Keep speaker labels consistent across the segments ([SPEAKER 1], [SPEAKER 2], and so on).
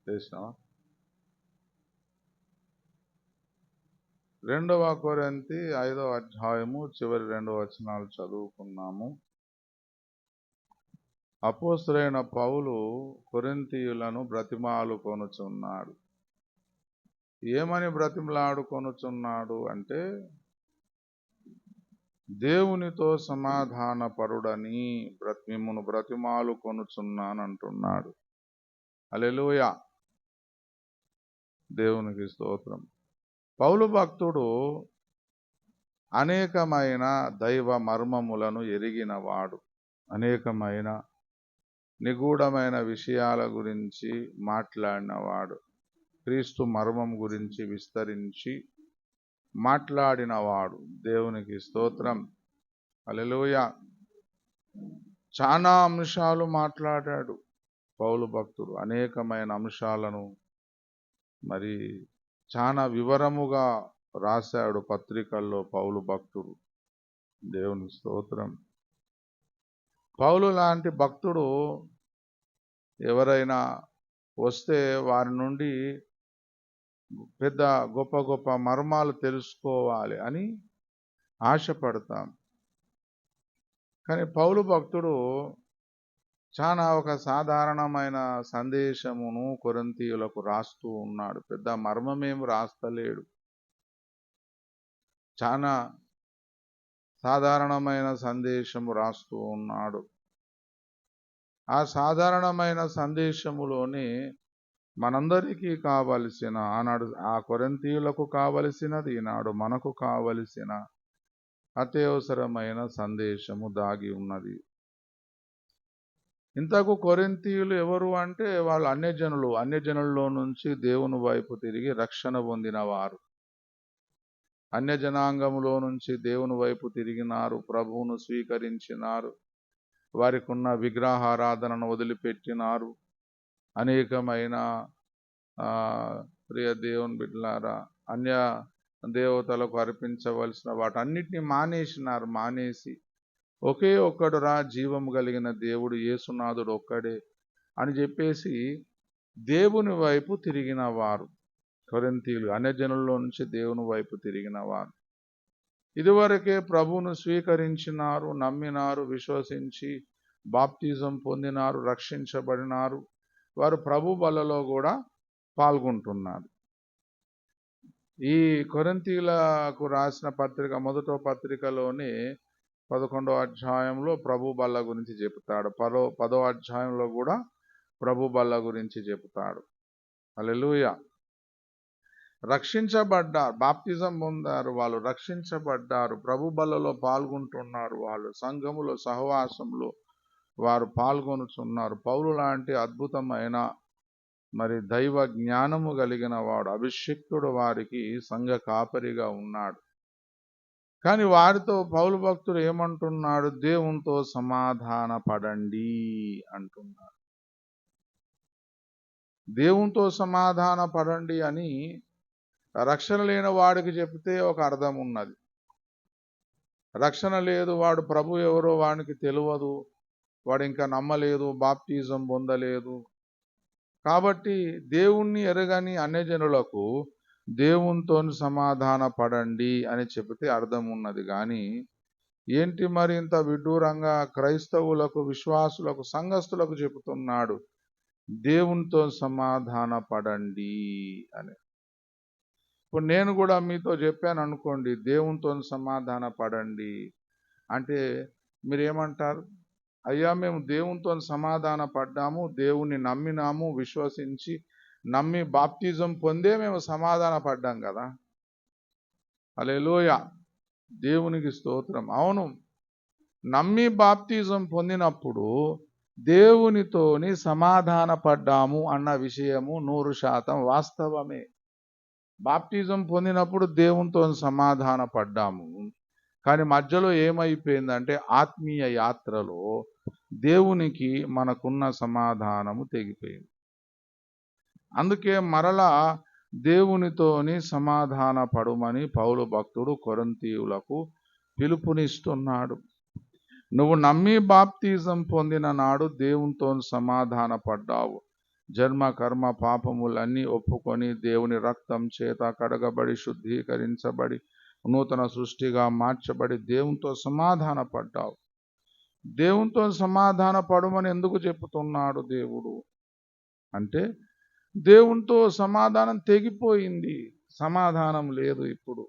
[SPEAKER 1] చేసినావా? 2 కొరింథీ 5వ అధ్యాయము చివరి 2 వచనాలు చదువుకున్నాము. అపోస్తలుడైన పౌలు కొరింథీయులను బ్రతిమాలుకొనుచున్నాడు. ఏమని బ్రతిమలాడుకొనుచున్నాడు అంటే, దేవునితో సమాధానపరుడని మిమ్మును బ్రతిమాలుకొనుచున్నాను అంటున్నాడు. హల్లెలూయా, దేవునికి స్తోత్రం. పౌలు భక్తుడు అనేకమైన దైవ మర్మములను ఎరిగినవాడు. అనేకమైన నిగూఢమైన విషయాల గురించి మాట్లాడినవాడు. క్రీస్తు మర్మం గురించి విస్తరించి మాట్లాడినవాడు. దేవునికి స్తోత్రం. హల్లెలూయా. చాలా అంశాలు మాట్లాడాడు పౌలు భక్తుడు. అనేకమైన అంశాలను మరి చాలా వివరముగా రాశాడు పత్రికల్లో పౌలు భక్తుడు. దేవుని స్తోత్రం. పౌలు లాంటి భక్తుడు ఎవరైనా వస్తే వారి నుండి పెద్ద గొప్ప గొప్ప మర్మాలు తెలుసుకోవాలి అని ఆశపడతాం. కానీ పౌలు భక్తుడు చాలా ఒక సాధారణమైన సందేశమును కొరింథీయులకు రాస్తూ ఉన్నాడు. పెద్ద మర్మమేం రాస్తలేడు. చాలా సాధారణమైన సందేశము రాస్తూ ఉన్నాడు. ఆ సాధారణమైన సందేశములోని మనందరికీ కావలసిన, ఆనాడు ఆ కొరింథీయులకు కావలసినది, ఈనాడు మనకు కావలసిన అత్యవసరమైన సందేశము దాగి ఉన్నది. ఇంతకు కొరింథీయులు ఎవరు అంటే, వాళ్ళు అన్యజనుల్లో నుంచి దేవుని వైపు తిరిగి రక్షణ పొందిన వారు. అన్యజనాంగములో నుంచి దేవుని వైపు తిరిగినారు, ప్రభువును స్వీకరించినారు, వారికి ఉన్న విగ్రహారాధనను వదిలిపెట్టినారు. అనేకమైన ప్రియ దేవుని బిడ్డలారా, అన్య దేవతలకు అర్పించవలసిన వాటన్నిటిని మానేసి ఒకే ఒక్కడురా జీవము కలిగిన దేవుడు యేసునాథుడు ఒక్కడే అని చెప్పేసి దేవుని వైపు తిరిగిన వారు కొరింథీయులు. అన్యజనుల్లో నుంచి దేవుని వైపు తిరిగిన వారు. ఇదివరకే ప్రభువును స్వీకరించినారు, నమ్మినారు, విశ్వసించి బాప్తిజం పొందినారు, రక్షించబడినారు. వారు ప్రభు బలలో కూడా పాల్గొంటున్నారు. ఈ కొరింథీయులకు రాసిన పత్రిక మొదటి పత్రికలోని 11వ అధ్యాయంలో ప్రభు బల్ల గురించి చెబుతాడు. 10వ అధ్యాయంలో కూడా ప్రభు బల్ల గురించి చెబుతాడు. హల్లెలూయా. రక్షించబడ్డారు, బాప్తిజం పొందారు, వాళ్ళు రక్షించబడ్డారు, ప్రభు బల్లలో పాల్గొంటున్నారు, వాళ్ళు సంఘములో సహవాసంలో వారు పాల్గొనుచున్నారు. పౌలు లాంటి అద్భుతమైన మరి దైవ జ్ఞానము కలిగిన వాడు, అభిషిక్తుడు వారికి సంఘ కాపరిగా ఉన్నాడు. కానీ వారితో పౌలు భక్తుడు ఏమంటున్నాడు? దేవునితో సమాధాన పడండి అంటున్నాడు. దేవునితో సమాధాన పడండి అని రక్షణ లేని వాడికి చెప్తే ఒక అర్థం ఉన్నది. రక్షణ లేదు, వాడు ప్రభు ఎవరో వానికి తెలియదు, వాడు ఇంకా నమ్మలేదు, బాప్తిజం పొందలేదు. కాబట్టి దేవుణ్ణి ఎరగని అన్యజనులకు దేవునితో సమాధాన పడండి అని చెబితే అర్థం ఉన్నది. కానీ ఏంటి మరి ఇంత విడ్డూరంగా క్రైస్తవులకు, విశ్వాసులకు, సంఘస్థులకు చెబుతున్నాడు దేవునితో సమాధాన పడండి అని. ఇప్పుడు నేను కూడా మీతో చెప్పాను అనుకోండి, దేవునితో సమాధాన పడండి అంటే మీరేమంటారు? అయ్యా, మేము దేవునితో సమాధాన పడ్డాము, దేవుణ్ణి నమ్మినాము, విశ్వసించి నమ్మి బాప్తిజం పొందే మేము సమాధాన పడ్డాం కదా. హల్లెలూయా, దేవునికి స్తోత్రం. అవును, నమ్మి బాప్తిజం పొందినప్పుడు దేవునితోని సమాధాన పడ్డాము అన్న విషయము 100% వాస్తవమే. బాప్తిజం పొందినప్పుడు దేవునితో సమాధాన పడ్డాము. కానీ మధ్యలో ఏమైపోయిందంటే, ఆత్మీయ యాత్రలో దేవునికి మనకున్న సమాధానము తెగిపోయింది. అందుకే మరలా దేవునితోని సమాధాన పడుమని పౌలు భక్తుడు కొరింథీయులకు పిలుపునిస్తున్నాడు. నువ్వు నమ్మి బాప్తిజం పొందిన నాడు దేవునితో సమాధాన పడ్డావు. జన్మ కర్మ పాపములన్నీ ఒప్పుకొని దేవుని రక్తం చేత కడగబడి శుద్ధీకరించబడి నూతన సృష్టిగా మార్చబడి దేవునితో సమాధాన పడ్డావు. దేవునితో సమాధాన పడమని ఎందుకు చెప్తున్నాడు దేవుడు అంటే, దేవునితో సమాధానం తెగిపోయింది, సమాధానం లేదు ఇప్పుడు.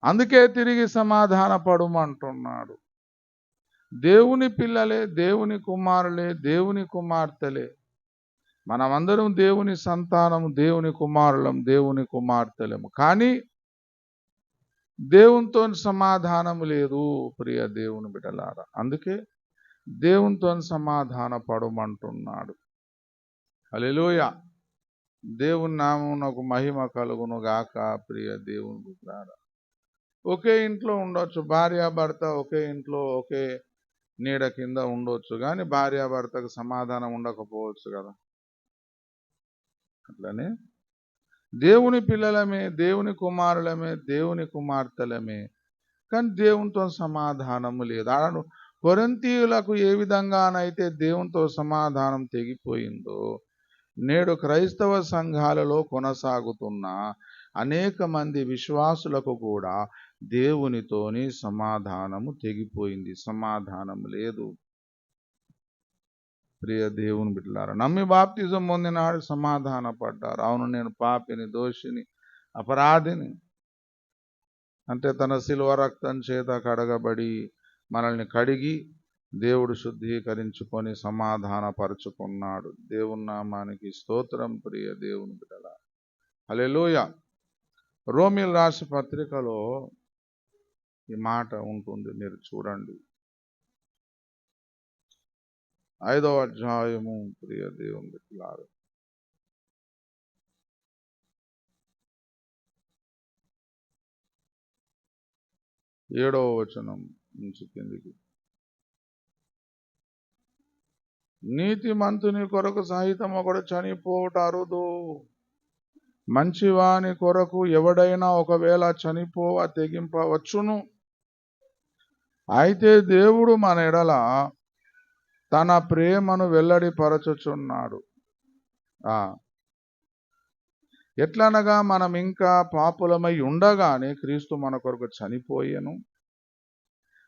[SPEAKER 1] అందుకే తిరిగి సమాధాన పడమంటున్నాడు. దేవుని పిల్లలే, దేవుని కుమారులే, దేవుని కుమార్తెలే, మనమందరం దేవుని సంతానం, దేవుని కుమారులం, దేవుని కుమార్తెలము. కానీ దేవునితో సమాధానం లేదు ప్రియ దేవుని బిడ్డలారా. అందుకే దేవునితో సమాధాన పడమంటున్నాడు. హల్లెలూయా. దేవుని నామమునకు మహిమ కలుగును గాక ప్రియ దేవుని బిడ్డలారా. ఒకే ఇంట్లో ఉండొచ్చు, భార్యాభర్త ఒకే ఇంట్లో ఒకే నీడ కింద ఉండొచ్చు, కానీ భార్యాభర్తకు సమాధానం ఉండకపోవచ్చు కదా. అట్లనే దేవుని పిల్లలమే, దేవుని కుమారులమే, దేవుని కుమార్తెలమే, కానీ దేవునితో సమాధానము లేదు. కొరింథీయులకు ఏ విధంగానైతే దేవునితో సమాధానం తెగిపోయిందో, నేడు క్రైస్తవ సంఘాలలో కొనసాగుతున్న అనేక మంది విశ్వాసులకు కూడా దేవునితోని సమాధానము తెగిపోయింది, సమాధానం లేదు. ప్రియ దేవుని బిడ్డలారా, నమ్మి బాప్తిజం పొందినాడు, సమాధాన పడ్డారు. అవును, నేను పాపిని, దోషిని, అపరాధిని అంటే తన శిలువ రక్తం చేత కడగబడి మనల్ని కడిగి దేవుడు శుద్ధీకరించుకొని సమాధాన పరుచుకున్నాడు. దేవుని నామానికి స్తోత్రం ప్రియ దేవుని బిడ్డలారా. హల్లెలూయా. రోమీయులు రాసిన పత్రికలో ఈ మాట ఉంటుంది, మీరు చూడండి. 5వ అధ్యాయము ప్రియ దేవుని బిడ్డలారా. 7వ వచనం నుంచి కిందికి. నీతిమంతుని కొరకు సహితం ఒకడు చనిపోవుట అరుదు, మంచివాని కొరకు ఎవడైనా ఒకవేళ చనిపోవ తెగింపవచ్చును. అయితే దేవుడు మన ఎడల తన ప్రేమను వెల్లడిపరచుచున్నాడు. ఎట్లనగా మనం ఇంకా పాపులమై ఉండగానే క్రీస్తు మన కొరకు చనిపోయెను.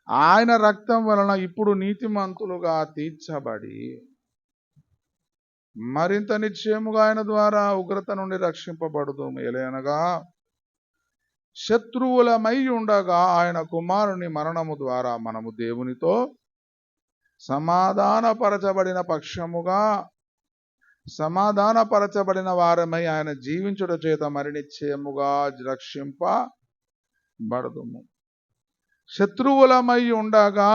[SPEAKER 1] ఆయన రక్తం వలన ఇప్పుడు నీతిమంతులుగా తీర్చబడి మరింత నిశ్చయముగా ఆయన ద్వారా ఉగ్రత నుండి రక్షింపబడుదుము. ఎలయనగా శత్రువులమై ఉండగా ఆయన కుమారుని మరణము ద్వారా మనము దేవునితో సమాధానపరచబడిన పక్షముగా, సమాధానపరచబడిన వారమై ఆయన జీవించుట చేత మరి నిశ్చయముగా రక్షింపబడుదుము. శత్రువులమై ఉండగా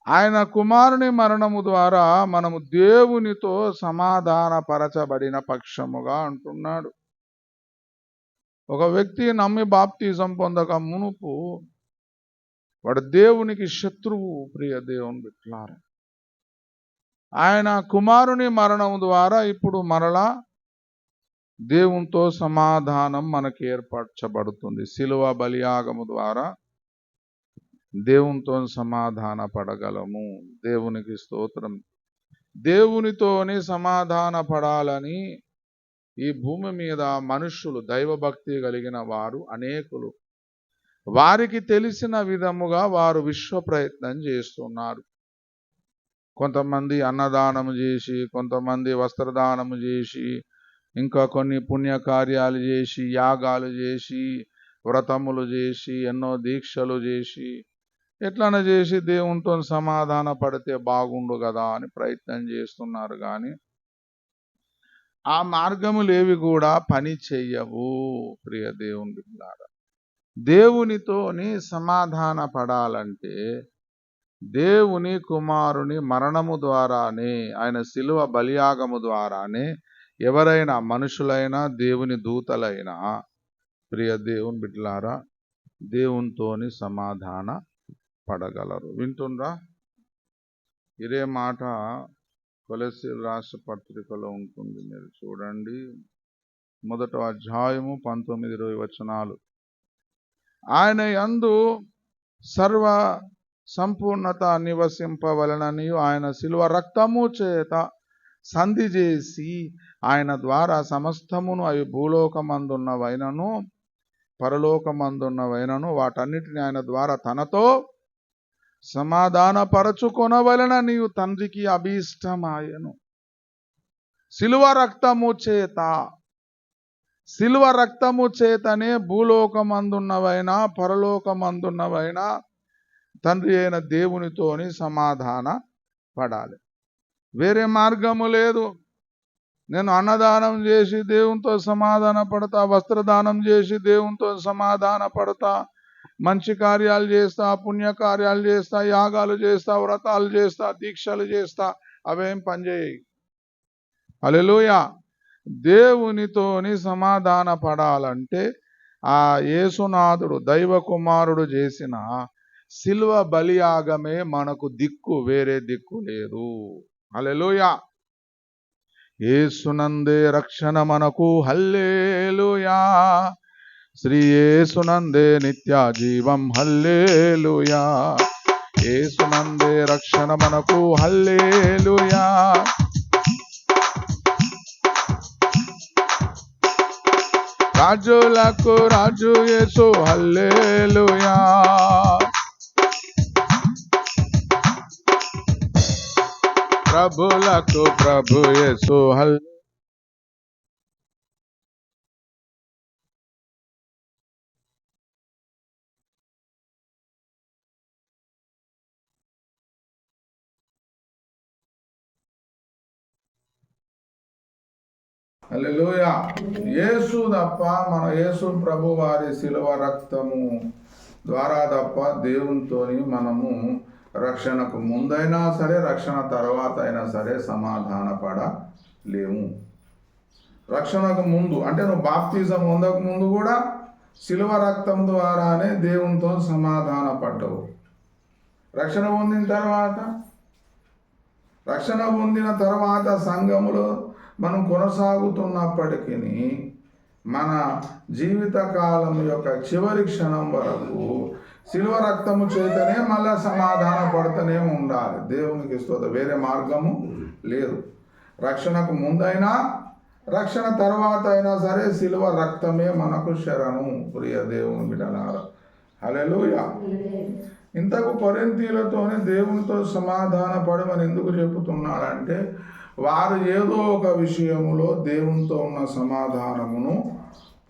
[SPEAKER 1] ఆయన కుమారుని మరణము ద్వారా మనము దేవునితో సమాధానపరచబడిన పక్షముగా అంటున్నాడు. ఒక వ్యక్తి నమ్మి బాప్తిజం పొందక మునుపు వాడు దేవునికి శత్రువు ప్రియ దేవుని బిడ్డలారా. ఆయన కుమారుని మరణం ద్వారా ఇప్పుడు మరలా దేవునితో సమాధానం మనకు ఏర్పరచబడుతుంది. శిలువ బలియాగము ద్వారా దేవునితో సమాధాన పడగలము. దేవునికి స్తోత్రం. దేవునితోని సమాధాన పడాలని ఈ భూమి మీద మనుషులు, దైవభక్తి కలిగిన వారు అనేకులు వారికి తెలిసిన విధముగా వారు విశ్వ ప్రయత్నం చేస్తున్నారు. కొంతమంది అన్నదానము చేసి, కొంతమంది వస్త్రదానము చేసి, ఇంకా కొన్ని పుణ్యకార్యాలు చేసి, యాగాలు చేసి, వ్రతములు చేసి, ఎన్నో దీక్షలు చేసి, ఎట్లన చేసి దేవునితో సమాధాన పడితే బాగుండు కదా అని ప్రయత్నం చేస్తున్నారు. కానీ ఆ మార్గములేవి కూడా పని చెయ్యవు ప్రియ దేవుని బిడ్డలారా. దేవునితోని సమాధాన పడాలంటే దేవుని కుమారుని మరణము ద్వారానే, ఆయన శిలువ బలియాగము ద్వారానే ఎవరైనా మనుషులైనా దేవుని దూతలైనా ప్రియ దేవుని బిడ్డలారా దేవునితోని సమాధాన పడగలరు. వింటుండ్రా? ఇదే మాట కొలస్సీయులు రాసిన పత్రికలో ఉంటుంది, మీరు చూడండి. 1వ అధ్యాయము 19-20 వచనాలు. ఆయన యందు సర్వ సంపూర్ణత నివసింపవలననియు ఆయన శిలువ రక్తము చేత సంధి చేసి ఆయన ద్వారా సమస్తమును అవి భూలోకమందున్నవైనను పరలోకమందున్నవైనను వాటన్నిటిని ఆయన ద్వారా తనతో సమాధానపరచుకొనవలననియు తండ్రికి అభీష్టమాయను. శిలువ రక్తము చేతనే భూలోకమందున్నవైనా పరలోకమందున్నవైనా తండ్రి అయిన దేవునితోని సమాధాన పడాలి. వేరే మార్గము లేదు. నేను అన్నదానం చేసి దేవునితో సమాధాన పడతా, వస్త్రదానం చేసి దేవునితో సమాధాన పడతా, మంచి కార్యాలు చేస్తా, పుణ్యకార్యాలు చేస్తా, యాగాలు చేస్తా, వ్రతాలు చేస్తా, దీక్షలు చేస్తా, అవేం పనిచేయి. హల్లెలూయా. దేవునితోని సమాధాన పడాలంటే ఆ యేసునాథుడు దైవ కుమారుడు చేసిన శిల్వ బలియాగమే మనకు దిక్కు, వేరే దిక్కు లేదు. హల్లెలూయా. యేసునందే రక్షణ మనకు, హల్లెలూయా. శ్రీ యేసునందే నిత్య జీవం, హల్లెలూయా. యేసునందే రక్షణ మనకు, హల్లెలూయా. రాజులకు రాజు యేసు, హల్లెలూయా. ప్రభులకు ప్రభు యేసు, హల్లెలూయా. యేసు తప్ప మన యేసు ప్రభు వారి శిలువ రక్తము ద్వారా తప్ప దేవునితోని మనము రక్షణకు ముందైనా సరే రక్షణ తర్వాత అయినా సరే సమాధాన పడలేము. రక్షణకు ముందు అంటే నువ్వు బాప్తిజం పొందక ముందు కూడా శిలువ రక్తం ద్వారానే దేవునితో సమాధాన పడ్డవు. రక్షణ పొందిన తర్వాత సంఘములో మనం కొనసాగుతున్నప్పటికీ మన జీవితకాలం యొక్క చివరి క్షణం వరకు శిలువ రక్తము చేతనే మళ్ళా సమాధాన పడుతూనే ఉండాలి. దేవునికి స్తోత్రం. వేరే మార్గము లేదు. రక్షణకు ముందైనా రక్షణ తర్వాత అయినా సరే శిలువ రక్తమే మనకు శరణు. ప్రియ దేవుని బిడ్డలారా, హల్లెలూయా. ఇంతకు కొరింథీయులతోనే దేవునితో సమాధాన పడమని ఎందుకు చెబుతున్నాడంటే వారు ఏదో ఒక విషయములో దేవునితో ఉన్న సమాధానమును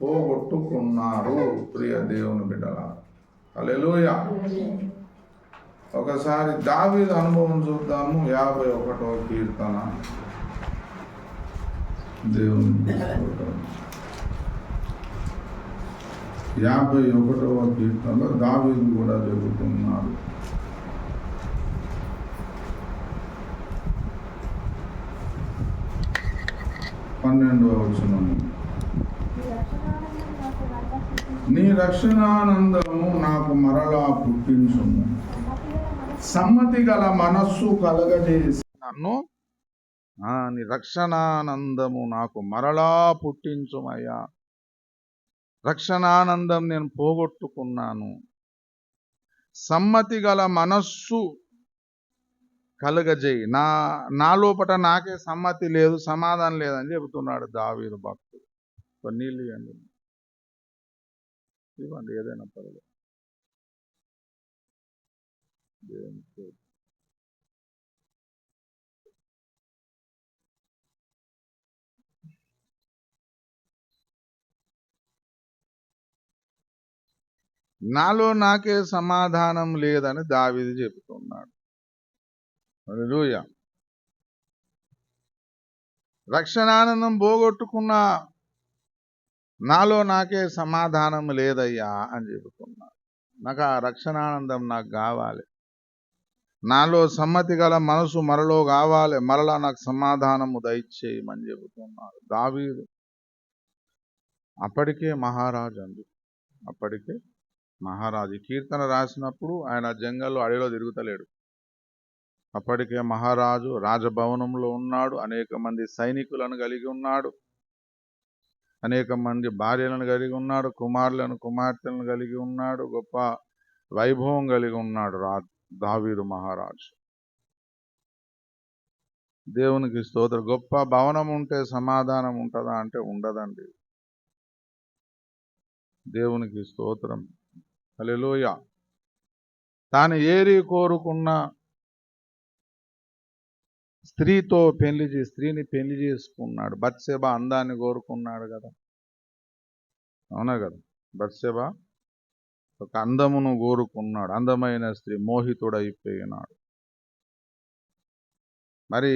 [SPEAKER 1] పోగొట్టుకున్నారు. ప్రియ దేవుని బిడ్డలారా, హల్లెలూయా. ఒకసారి దావీదు అనుభవం చూద్దాము. 51వ కీర్తన. దేవుని 51వ కీర్తనలో దావీదు కూడా చెబుతున్నాడు. 12వ వచనం. నీ రక్షణానందము నాకు మరలా పుట్టించుము, సమ్మతి గల మనస్సు కలగజేసి నన్ను. నీ రక్షణానందము నాకు మరలా పుట్టించుమయ్యా. రక్షణానందం నేను పోగొట్టుకున్నాను. సమ్మతి గల మనస్సు కలగజేయి. నా లోపట నాకే సమ్మతి లేదు, సమాధానం లేదని చెబుతున్నాడు దావీదు భక్తుడు. నీళ్ళు ఇవ్వండి, ఏదైనా పర్లేదు. నాలో నాకే సమాధానం లేదని దావీదు చెబుతున్నాడు. హల్లెలూయా. రక్షణానందం పోగొట్టుకున్నా, నాలో నాకే సమాధానం లేదయ్యా అని చెబుతున్నాడు. నాకు ఆ రక్షణానందం నాకు కావాలి. నాలో సమ్మతి గల మనసు మరలో కావాలి. మరలా నాకు సమాధానము దయచేయమని చెబుతున్నాడు దావీదు. అప్పటికే మహారాజు అండి, అప్పటికే మహారాజు. కీర్తన రాసినప్పుడు ఆయన జంగల్లో అడవిలో తిరుగుతలేడు. అప్పటికే మహారాజు రాజభవనంలో ఉన్నాడు. అనేక మంది సైనికులను కలిగి ఉన్నాడు. అనేక మంది భార్యలను కలిగి ఉన్నాడు. కుమారులను కుమార్తెలను కలిగి ఉన్నాడు. గొప్ప వైభవం కలిగి ఉన్నాడు దావీదు మహారాజు. దేవునికి స్తోత్రం. గొప్ప భవనం ఉంటే సమాధానం ఉంటుందా అంటే ఉండదండి. దేవునికి స్తోత్రం. హల్లెలూయా. తాను ఏరి కోరుకున్న స్త్రీని పెళ్లి చేసుకున్నాడు. బత్షెబ అందాన్ని కోరుకున్నాడు కదా, అవునా కదా? బత్షెబ ఒక అందమును కోరుకున్నాడు. అందమైన స్త్రీ, మోహితుడైపోయినాడు. మరి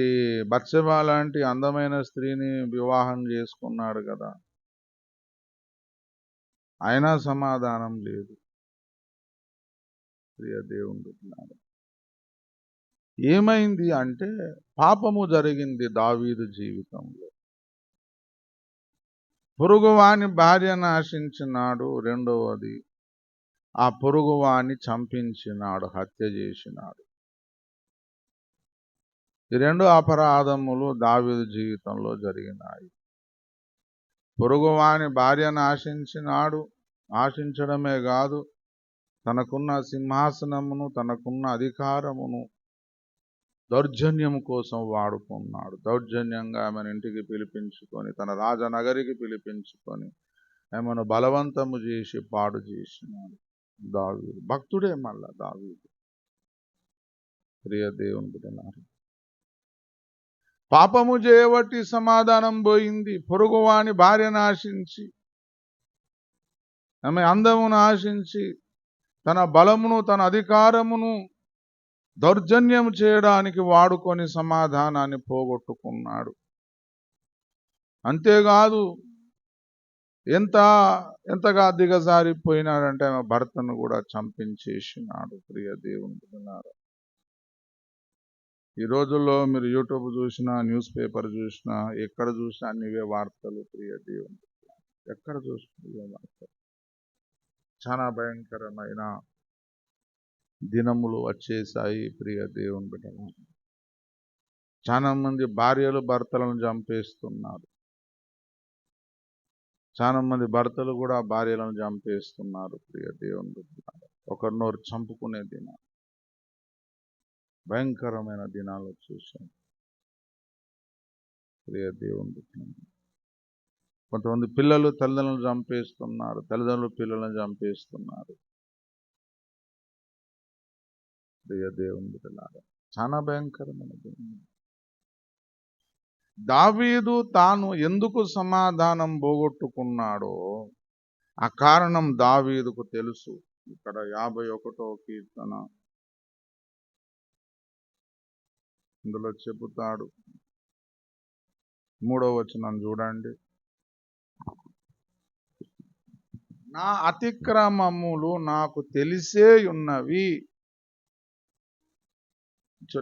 [SPEAKER 1] బత్షెబ లాంటి అందమైన స్త్రీని వివాహం చేసుకున్నాడు కదా, అయినా సమాధానం లేదు. ప్రియ దేవుడు, ఏమైంది అంటే పాపము జరిగింది దావీదు జీవితంలో. పొరుగువాని భార్యను ఆశించినాడు. రెండవది, ఆ పొరుగువాని చంపించినాడు, హత్య చేసినాడు. ఈ రెండు అపరాధములు దావీదు జీవితంలో జరిగినాయి. పొరుగువాని భార్యను ఆశించినాడు. ఆశించడమే కాదు, తనకున్న సింహాసనమును, తనకున్న అధికారమును దౌర్జన్యము కోసం వాడుకున్నాడు. దౌర్జన్యంగా ఆమెను ఇంటికి పిలిపించుకొని, తన రాజనగరికి పిలిపించుకొని ఆమెను బలవంతము చేసి పాడు చేసినాడు దావీదు. భక్తుడే మళ్ళా దావీదు. ప్రియ దేవుని బిడ్డలారా, పాపము చేయబట్టి సమాధానం పోయింది. పొరుగువాని భార్యను ఆశించి, ఆమె అందమును ఆశించి, తన బలమును, తన అధికారమును దౌర్జన్యం చేయడానికి వాడుకొని సమాధానాన్ని పోగొట్టుకున్నాడు. అంతేకాదు, ఎంతగా దిగజారిపోయినాడంటే ఆమె భర్తను కూడా చంపించేసినాడు. ప్రియ దేవుని బిడ్డలారా, ఈ రోజుల్లో మీరు యూట్యూబ్ చూసినా, న్యూస్ పేపర్ చూసినా, ఎక్కడ చూసినా అన్నివే వార్తలు. ప్రియ దేవుని, ఎక్కడ చూసినా ఇవే వార్తలు. చాలా భయంకరమైన దినములు వచ్చేసాయి. ప్రియ దేవుని బిడ్డలారా, చాలా మంది భార్యలు భర్తలను చంపేస్తున్నారు. చాలా మంది భర్తలు కూడా భార్యలను చంపేస్తున్నారు. ప్రియ దేవుని బిడ్డలారా, ఒకరినొకరు చంపుకునే దినాలు, భయంకరమైన దినాలు వచ్చేసాయి. ప్రియ దేవుని బిడ్డలారా, కొంతమంది పిల్లలు తల్లిదండ్రులను చంపేస్తున్నారు, తల్లిదండ్రులు పిల్లలను చంపేస్తున్నారు. ప్రియ దేవుని బిడ్డలారా, చాలా భయంకరమైన దినం. దావీదు తాను ఎందుకు సమాధానం పోగొట్టుకున్నాడో ఆ కారణం దావీదుకు తెలుసు. ఇక్కడ 51వ కీర్తన ఇందులో చెబుతాడు. 3వ వచనం చూడండి. నా అతిక్రమములు నాకు తెలిసే ఉన్నవి,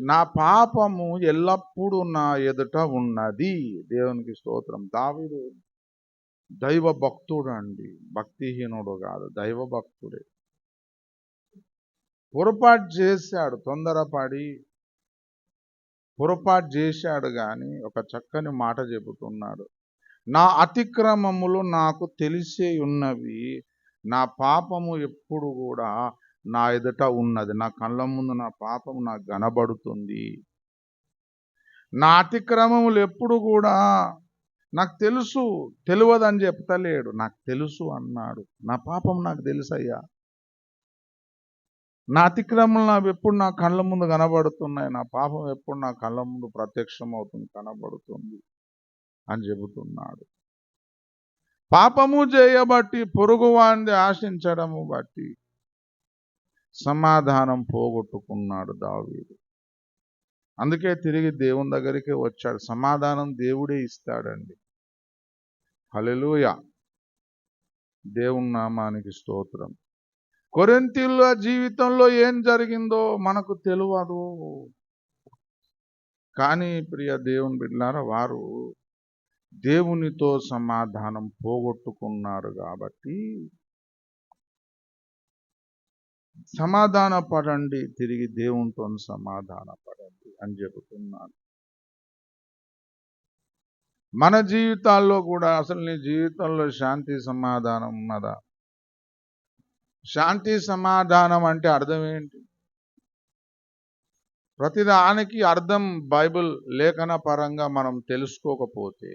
[SPEAKER 1] నా పాపము ఎల్లప్పుడూ నా ఎదుట ఉన్నది. దేవునికి స్తోత్రం. దావీదు దైవ భక్తుడు అండి, భక్తిహీనుడు కాదు, దైవ భక్తుడే. పొరపాటు చేశాడు, తొందరపడి పొరపాటు చేశాడు, కానీ ఒక చక్కని మాట చెబుతున్నాడు. నా అతిక్రమములు నాకు తెలిసే ఉన్నవి, నా పాపము ఎప్పుడు కూడా నా ఎదుట ఉన్నది. నా కళ్ళ ముందు నా పాపము నాకు కనబడుతుంది. నా అతిక్రమములు ఎప్పుడు కూడా నాకు తెలుసు, తెలియదని చెప్తలేడు, నాకు తెలుసు అన్నాడు. నా పాపం నాకు తెలుసయ్యా, నా అతిక్రమలు నాకు ఎప్పుడు నా కళ్ళ ముందు కనబడుతున్నాయి, నా పాపం ఎప్పుడు నా కళ్ళ ముందు ప్రత్యక్షమవుతుంది, కనబడుతుంది అని చెబుతున్నాడు. పాపము చేయబట్టి, పొరుగువాంది ఆశించడము బట్టి సమాధానం పోగొట్టుకున్నాడు దావీదు. అందుకే తిరిగి దేవుని దగ్గరికి వచ్చాడు. సమాధానం దేవుడే ఇస్తాడండి. హల్లెలూయా. దేవుని నామానికి స్తోత్రం. కొరింథీయుల జీవితంలో ఏం జరిగిందో మనకు తెలియదు, కానీ ప్రియ దేవుని బిడ్డలారా, వారు దేవునితో సమాధానం పోగొట్టుకున్నారు. కాబట్టి సమాధాన పడండి, తిరిగి దేవునితో సమాధాన పడండి అని చెబుతున్నాను. మన జీవితాల్లో కూడా అసలు నీ జీవితంలో శాంతి సమాధానం ఉన్నదా? శాంతి సమాధానం అంటే అర్థం ఏంటి? ప్రతిదానికి అర్థం బైబిల్ లేఖన పరంగా మనం తెలుసుకోకపోతే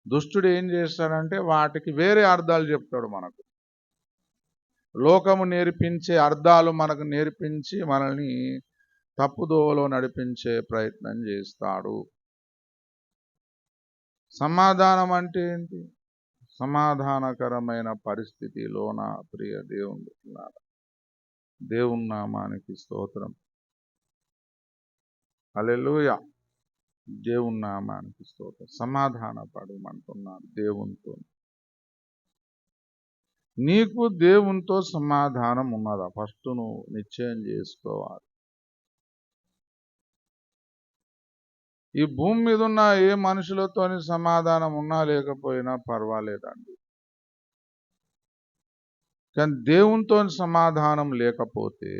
[SPEAKER 1] దుష్టుడు ఏం చేస్తాడంటే వాటికి వేరే అర్థాలు చెప్తాడు. మనకు లోకము నేర్పించే అర్థాలు మనకు నేర్పించి మనల్ని తప్పుదోవలో నడిపించే ప్రయత్నం చేస్తాడు. సమాధానం అంటే ఏంటి? సమాధానకరమైన పరిస్థితిలోన ప్రియ దేవుని దేవుని నామానికి స్తోత్రం. హల్లెలూయా. దేవుని నామానికి స్తోత్రం. సమాధాన పడమంటున్నాడు దేవునితో. నీకు దేవునితో సమాధానం ఉన్నదా? ఫస్ట్ నువ్వు నిశ్చయం చేసుకోవాలి. ఈ భూమి మీద ఉన్న ఏ మనుషులతోని సమాధానం ఉన్నా లేకపోయినా పర్వాలేదండి. కానీ దేవునితో సమాధానం లేకపోతే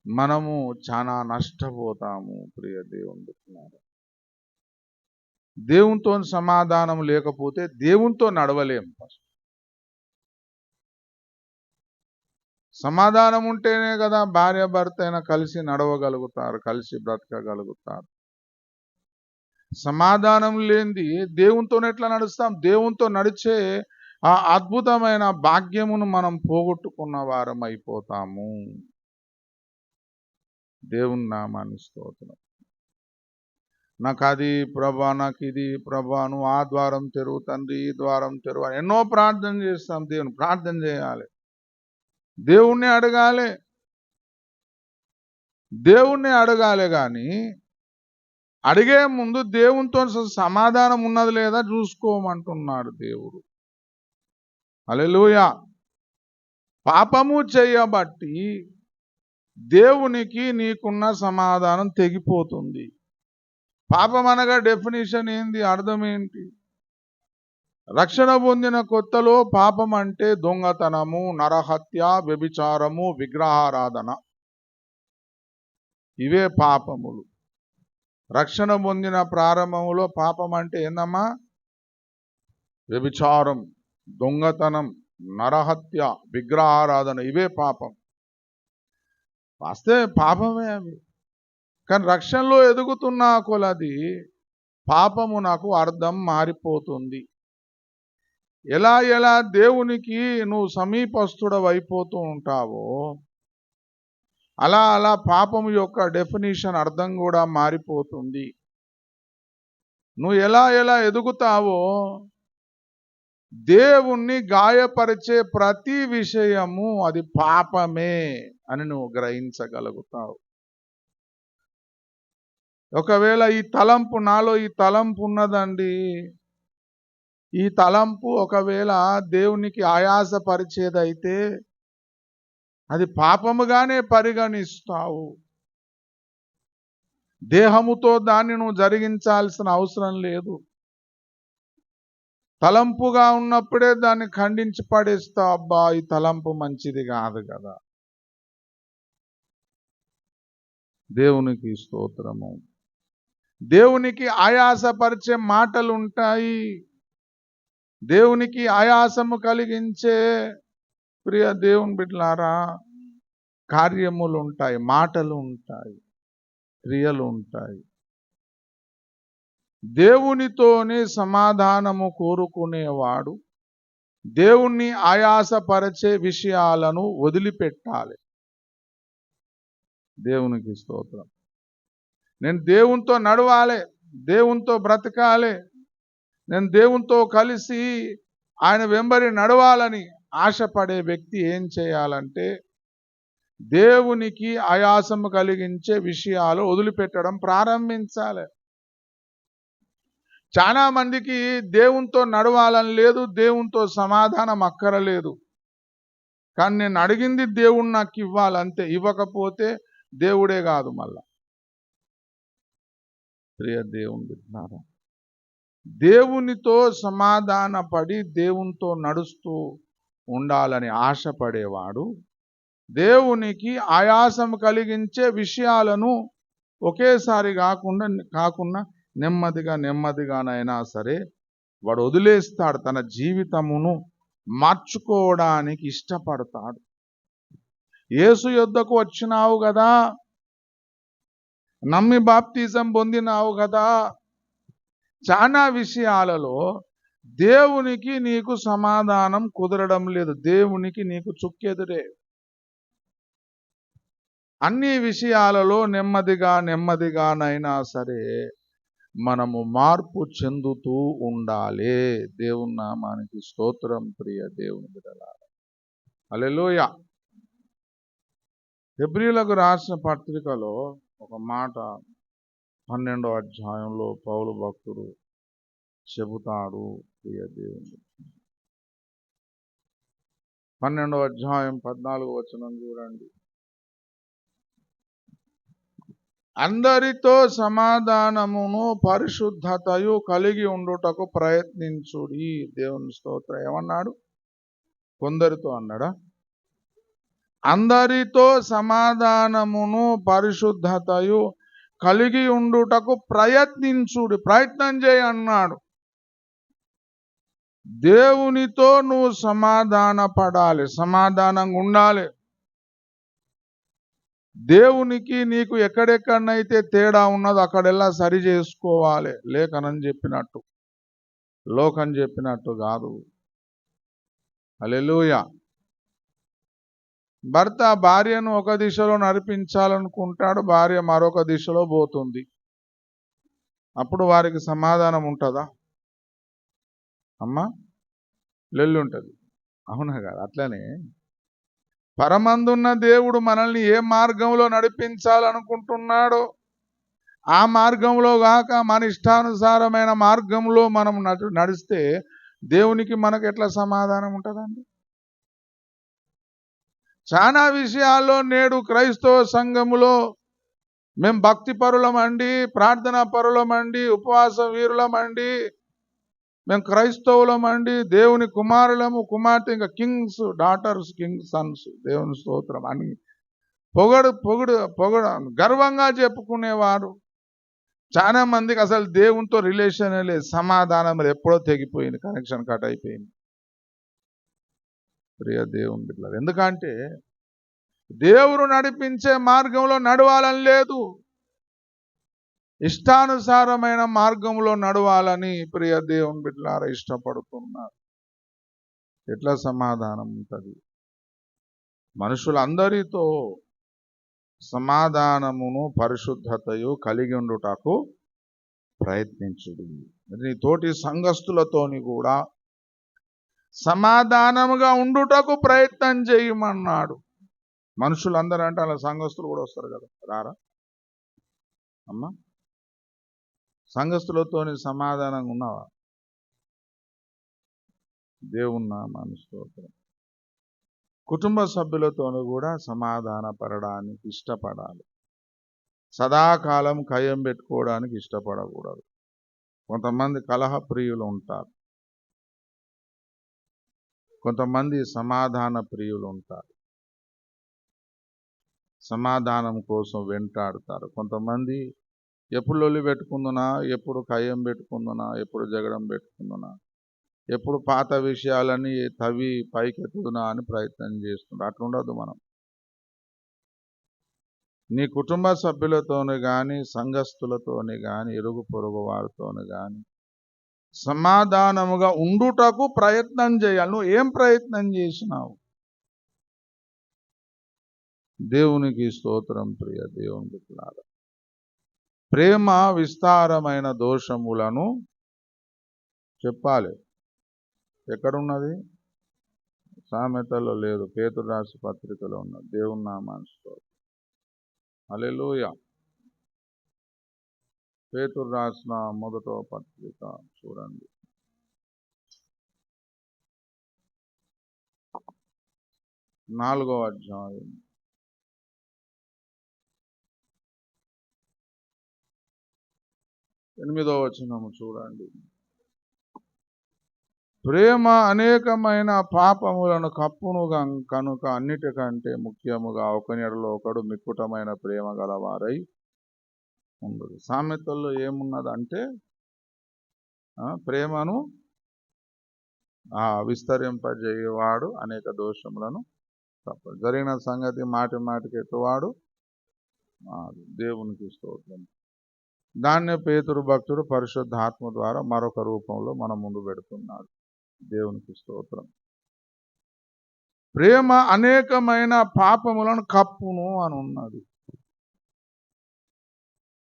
[SPEAKER 1] మనము చాలా నష్టపోతాము ప్రియ దేవుని. దేవునితో సమాధానం లేకపోతే దేవునితో నడవలేం. ఫస్ట్ సమాధానం ఉంటేనే కదా భార్య భర్త అయినా కలిసి నడవగలుగుతారు, కలిసి బ్రతకగలుగుతారు. సమాధానం లేనిది దేవునితో ఎట్లా నడుస్తాం? దేవునితో నడిచే ఆ అద్భుతమైన భాగ్యమును మనం పోగొట్టుకున్న వారం అయిపోతాము. దేవుని నామాన్ని స్తోత్రం. నాకు అది ప్రభా, నాకు ఇది ప్రభా, నువ్వు ఆ ద్వారం తెరువు తండ్రి, ఈ ద్వారం తెరువు, ఎన్నో ప్రార్థన చేస్తాం. దేవుని ప్రార్థన చేయాలి, దేవుణ్ణి అడగాలి, దేవుణ్ణి అడగాలి. కానీ అడిగే ముందు దేవునితో సమాధానం ఉన్నది లేదా చూసుకోమంటున్నాడు దేవుడు. హల్లెలూయా. పాపము చేయబట్టి దేవునికి నీకున్న సమాధానం తెగిపోతుంది. పాపం అనగా డెఫినిషన్ ఏంది? అర్థం ఏంటి? రక్షణ పొందిన కొత్తలో పాపం అంటే దొంగతనము, నరహత్య, వ్యభిచారము, విగ్రహారాధన, ఇవే పాపములు. రక్షణ పొందిన ప్రారంభంలో పాపం అంటే ఏందమ్మా? వ్యభిచారం, దొంగతనం, నరహత్య, విగ్రహారాధన, ఇవే పాపం. వస్తే పాపమే అవి. కానీ రక్షణలో ఎదుగుతున్న కొలది పాపము నాకు అర్థం మారిపోతుంది. ఎలా ఎలా దేవునికి నువ్వు సమీపస్తుడవు అయిపోతూ ఉంటావో అలా అలా పాపము యొక్క డెఫినిషన్ అర్థం కూడా మారిపోతుంది. నువ్వు ఎలా ఎలా ఎదుగుతావో దేవుణ్ణి గాయపరిచే ప్రతి విషయము అది పాపమే అని నువ్వు గ్రహించగలుగుతావు. ఒకవేళ ఈ తలంపు, నాలో ఈ తలంపు ఉన్నదండి, ఈ తలంపు ఒకవేళ దేవునికి ఆయాసపరిచేదైతే అది పాపముగానే పరిగణిస్తావు. దేహముతో దాన్ని నువ్వు జరిగించాల్సిన అవసరం లేదు. తలంపుగా ఉన్నప్పుడే దాన్ని ఖండించి పడేస్తావు. అబ్బా, ఈ తలంపు మంచిది కాదు కదా. దేవునికి స్తోత్రము. దేవునికి ఆయాసపరిచే మాటలు ఉంటాయి, దేవునికి ఆయాసము కలిగించే ప్రియ దేవుని బిడ్డలారా కార్యములు ఉంటాయి, మాటలు ఉంటాయి, క్రియలు ఉంటాయి. దేవునితోనే సమాధానము కోరుకునేవాడు దేవుణ్ణి ఆయాసపరిచే విషయాలను వదిలిపెట్టాలి. దేవునికి స్తోత్రం. నేను దేవునితో నడవాలి, దేవునితో బ్రతకాలి, నేను దేవునితో కలిసి ఆయన వెంబడి నడవాలని ఆశపడే వ్యక్తి ఏం చేయాలంటే దేవునికి ఆయాసము కలిగించే విషయాలు వదిలిపెట్టడం ప్రారంభించాలి. చాలా మందికి దేవునితో నడవాలని లేదు, దేవునితో సమాధానం అక్కరలేదు. కానీ నేను అడిగింది దేవుడు నాకు ఇవ్వాలంతే, ఇవ్వకపోతే దేవుడే కాదు. మళ్ళా ప్రియ దేవుని బిడ్డలారా, దేవునితో సమాధాన పడి దేవునితో నడుస్తూ ఉండాలని ఆశపడేవాడు దేవునికి ఆయాసం కలిగించే విషయాలను ఒకేసారి కాకుండా నెమ్మదిగానైనా సరే వాడు వదిలేస్తాడు. తన జీవితమును మార్చుకోవడానికి ఇష్టపడతాడు. యేసు యొద్దకు వచ్చినావు కదా, నమ్మి బాప్తిజం పొందినావు కదా. చాలా విషయాలలో దేవునికి నీకు సమాధానం కుదరడం లేదు. దేవునికి నీకు చుక్కెదురే. అన్ని విషయాలలో నెమ్మదిగానైనా సరే మనము మార్పు చెందుతూ ఉండాలి. దేవుని నామానికి స్తోత్రం. ప్రియ దేవుని బిడ్డలారా, హల్లెలూయా. హెబ్రీయులకు రాసిన పత్రికలో ఒక మాట 12వ అధ్యాయంలో పౌలు భక్తుడు చెబుతాడు. ప్రియ దేవుని 12వ అధ్యాయం 14వ వచనం చూడండి. అందరితో సమాధానమును పరిశుద్ధతయు కలిగి ఉండుటకు ప్రయత్నించుడి. దేవుని స్తోత్రం. ఏమన్నాడు? కొందరితో అన్నాడా? అందరితో సమాధానమును పరిశుద్ధతయు కలిగి ఉండుటకు ప్రయత్నించుడి. ప్రయత్నం చేయి అన్నాడు. దేవునితో నువ్వు సమాధాన పడాలి, సమాధానంగా ఉండాలి. దేవునికి నీకు ఎక్కడెక్కడనైతే తేడా ఉన్నదో అక్కడెల్లా సరి చేసుకోవాలి. లేఖనం చెప్పినట్టు, లోకం చెప్పినట్టు కాదు. హల్లెలూయా. భర్త భార్యను ఒక దిశలో నడిపించాలనుకుంటాడు, భార్య మరొక దిశలో పోతుంది. అప్పుడు వారికి సమాధానం ఉంటుందా అమ్మా? లొల్లి ఉంటుంది. అవునా కాదు? అట్లనే పరమందున్న దేవుడు మనల్ని ఏ మార్గంలో నడిపించాలనుకుంటున్నాడో ఆ మార్గంలో కాక మన ఇష్టానుసారమైన మార్గంలో మనం నడిస్తే దేవునికి మనకు ఎట్లా సమాధానం ఉంటుందండి? చాలా విషయాల్లో నేడు క్రైస్తవ సంఘములో మేము భక్తి పరులమండి, ప్రార్థనా పరులమండి, ఉపవాస వీరులమండి, మేము క్రైస్తవులమండి, దేవుని కుమారులము, కుమార్తె, ఇంకా కింగ్స్ డాటర్స్, కింగ్స్ సన్స్, దేవుని స్తోత్రం అని పొగడు గర్వంగా చెప్పుకునేవారు. చాలా మందికి అసలు దేవునితో రిలేషనే లేదు. సమాధానం ఎప్పుడో తెగిపోయింది, కనెక్షన్ కట్ అయిపోయింది. ప్రియ దేవుని బిడ్డలారా, ఎందుకంటే దేవుడు నడిపించే మార్గంలో నడవాలని లేదు, ఇష్టానుసారమైన మార్గంలో నడవాలని ప్రియ దేవుని బిడ్డలారా ఇష్టపడుతున్నారు. ఎట్లా సమాధానం ఉంటుంది? మనుషులందరితో సమాధానమును పరిశుద్ధతయు కలిగి ఉండుటకు ప్రయత్నించుడి. నీ తోటి సంఘస్థులతోని కూడా సమాధానముగా ఉండుటకు ప్రయత్నం చేయమన్నాడు. మనుషులందరూ అంటే అలా సంఘస్థులు కూడా వస్తారు కదా, రారా అమ్మా? సంఘస్థులతోని సమాధానంగా ఉన్నావా? దేవుని నామానికి స్తోత్రం. కుటుంబ సభ్యులతోనూ కూడా సమాధాన పడడానికి ఇష్టపడాలి. సదాకాలం కయ్యం పెట్టుకోవడానికి ఇష్టపడకూడదు. కొంతమంది కలహ ప్రియులు ఉంటారు, కొంతమంది సమాధాన ప్రియులు ఉంటారు, సమాధానం కోసం వెంటాడుతారు. కొంతమంది ఎప్పుడు లొల్లి పెట్టుకుందునా, ఎప్పుడు కయ్యం పెట్టుకుందునా, ఎప్పుడు జగడం పెట్టుకుందునా, ఎప్పుడు పాత విషయాలని తవ్వి పైకెత్తుదునా అని ప్రయత్నం చేస్తుంటారు. అట్లుండదు. మనం నీ కుటుంబ సభ్యులతోని కానీ, సంఘస్థులతోని కానీ, ఇరుగు పొరుగు వారితోని కానీ సమాధానముగా ఉండుటకు ప్రయత్నం చేయాలి. నువ్వు ఏం ప్రయత్నం చేసినావు? దేవునికి స్తోత్రం. ప్రియ దేవుని బిడ్డలారా, ప్రేమ విస్తారమైన దోషములను చెప్పాలి. ఎక్కడున్నది? సామెతలో లేదు, పేతురు రాసిన పత్రికలో ఉన్నది. దేవుని నామానికి స్తోత్రం. హల్లెలూయా. పేతురు రాసిన మొదట పత్రిక చూడండి, 4వ అధ్యాయం 8వ వచనము చూడండి. ప్రేమ అనేకమైన పాపములను కప్పును కనుక అన్నిటికంటే ముఖ్యముగా ఒకని ఎడల ఒకడు మిక్కుటమైన ప్రేమ గలవారై ఉండదు. సామెతల్లో ఏమున్నదంటే ప్రేమను విస్తరింపజేయవాడు అనేక దోషములను తప్పదు. జరిగిన సంగతి మాటి మాటికి ఎట్టువాడు దేవునికి స్తోత్రం. దాన్నే పేతురు భక్తుడు పరిశుద్ధాత్మ ద్వారా మరొక రూపంలో మన ముందు పెడుతున్నాడు. దేవునికి స్తోత్రం. ప్రేమ అనేకమైన పాపములను కప్పును అని ఉన్నది.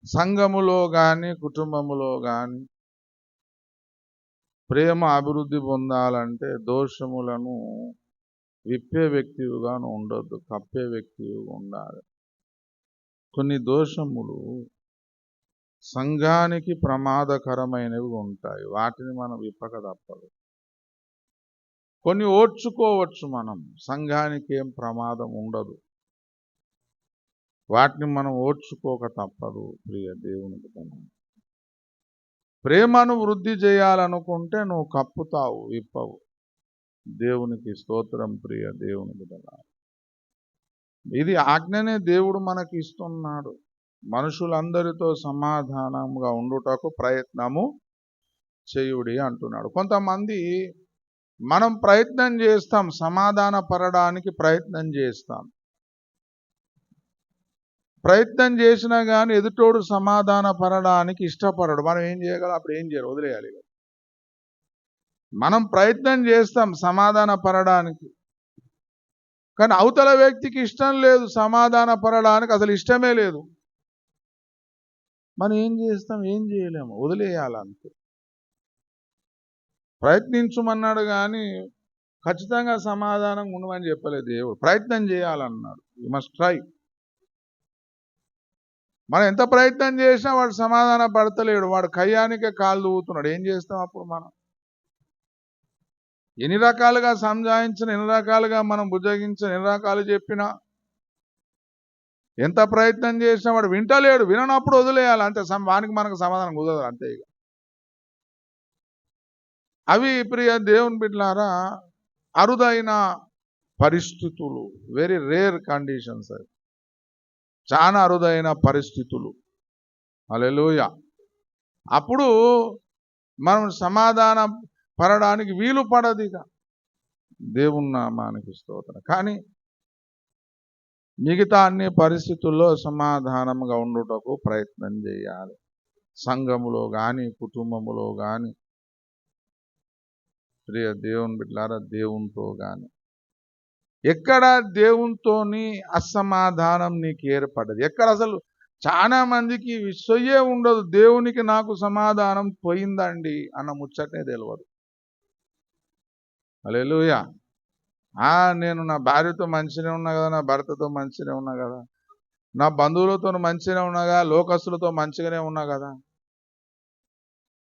[SPEAKER 1] సంఘములో గాని కుటుంబములో గాని ప్రేమ అభివృద్ధి పొందాలంటే దోషములను విప్పే వ్యక్తిగాను ఉండొద్దు, కప్పే వ్యక్తిగా ఉండాలి. కొన్ని దోషములు సంఘానికి ప్రమాదకరమైనవి ఉంటాయి, వాటిని మనం విప్పక తప్పదు. కొన్ని ఓర్చుకోవచ్చు, మనం సంఘానికి ఏం ప్రమాదం ఉండదు, వాటిని మనం ఓర్చుకోక తప్పదు. ప్రియ దేవునికి ప్రేమను వృద్ధి చేయాలనుకుంటే నువ్వు కప్పుతావు, విప్పవు. దేవునికి స్తోత్రం. ప్రియ దేవునికి ఇది ఆజ్ఞనే దేవుడు మనకి ఇస్తున్నాడు. మనుషులందరితో సమాధానంగా ఉండుటకు ప్రయత్నము చేయుడి అంటున్నాడు. కొంతమంది మనం ప్రయత్నం చేస్తాం, సమాధాన పడడానికి ప్రయత్నం చేస్తాం. ప్రయత్నం చేసినా కానీ ఎదుటోడు సమాధాన పడడానికి ఇష్టపడడు. మనం ఏం చేయగలం? అప్పుడు ఏం చేయరు, వదిలేయాలి. మనం ప్రయత్నం చేస్తాం సమాధాన పడడానికి, కానీ అవతల వ్యక్తికి ఇష్టం లేదు సమాధాన పడడానికి, అసలు ఇష్టమే లేదు. మనం ఏం చేస్తాం? ఏం చేయలేము, వదిలేయాలంతే. ప్రయత్నించమన్నాడు కానీ ఖచ్చితంగా సమాధానం ఉండమని చెప్పలేదు దేవుడు. ప్రయత్నం చేయాలన్నాడు. You must try. మనం ఎంత ప్రయత్నం చేసినా వాడు సమాధాన పడతలేడు, వాడు కయ్యానికే కాలు దూవుతున్నాడు. ఏం చేస్తాం అప్పుడు? మనం ఎన్ని రకాలుగా సంజాయించిన, ఎన్ని రకాలుగా మనం బుజ్జగించిన, ఎన్ని రకాలు చెప్పినా, ఎంత ప్రయత్నం చేసినా వాడు వింటలేడు. విననప్పుడు వదిలేయాలి అంతే. వానికి మనకు సమాధానం కుదరదు అంతే. ఇక అవి ప్రియ దేవుని బిడ్డలారా అరుదైన పరిస్థితులు, వెరీ రేర్ కండిషన్స్. అవి చాలా అరుదైన పరిస్థితులు. హల్లెలూయా. అప్పుడు మనం సమాధానం పడడానికి వీలు పడదు. ఇక దేవుని నామానికి స్తోత్రం. కానీ మిగతా అన్ని పరిస్థితుల్లో సమాధానంగా ఉండుటకు ప్రయత్నం చేయాలి. సంఘములో కానీ కుటుంబములో కానీ ప్రియ దేవుని బిడ్డలారా దేవునితో కానీ ఎక్కడ దేవునితోని అసమాధానం నీకు ఏర్పడదు. ఎక్కడ అసలు చాలా మందికి విషయే ఉండదు, దేవునికి నాకు సమాధానం పోయిందండి అన్న ముచ్చటే తెలియదు. హల్లెలూయా. నేను నా భార్యతో మంచిగా ఉన్నా కదా, నా భర్తతో మంచిగా ఉన్నా కదా, నా బంధువులతో మంచిగా ఉన్నా కదా, లోకస్తులతో మంచిగానే ఉన్నా కదా,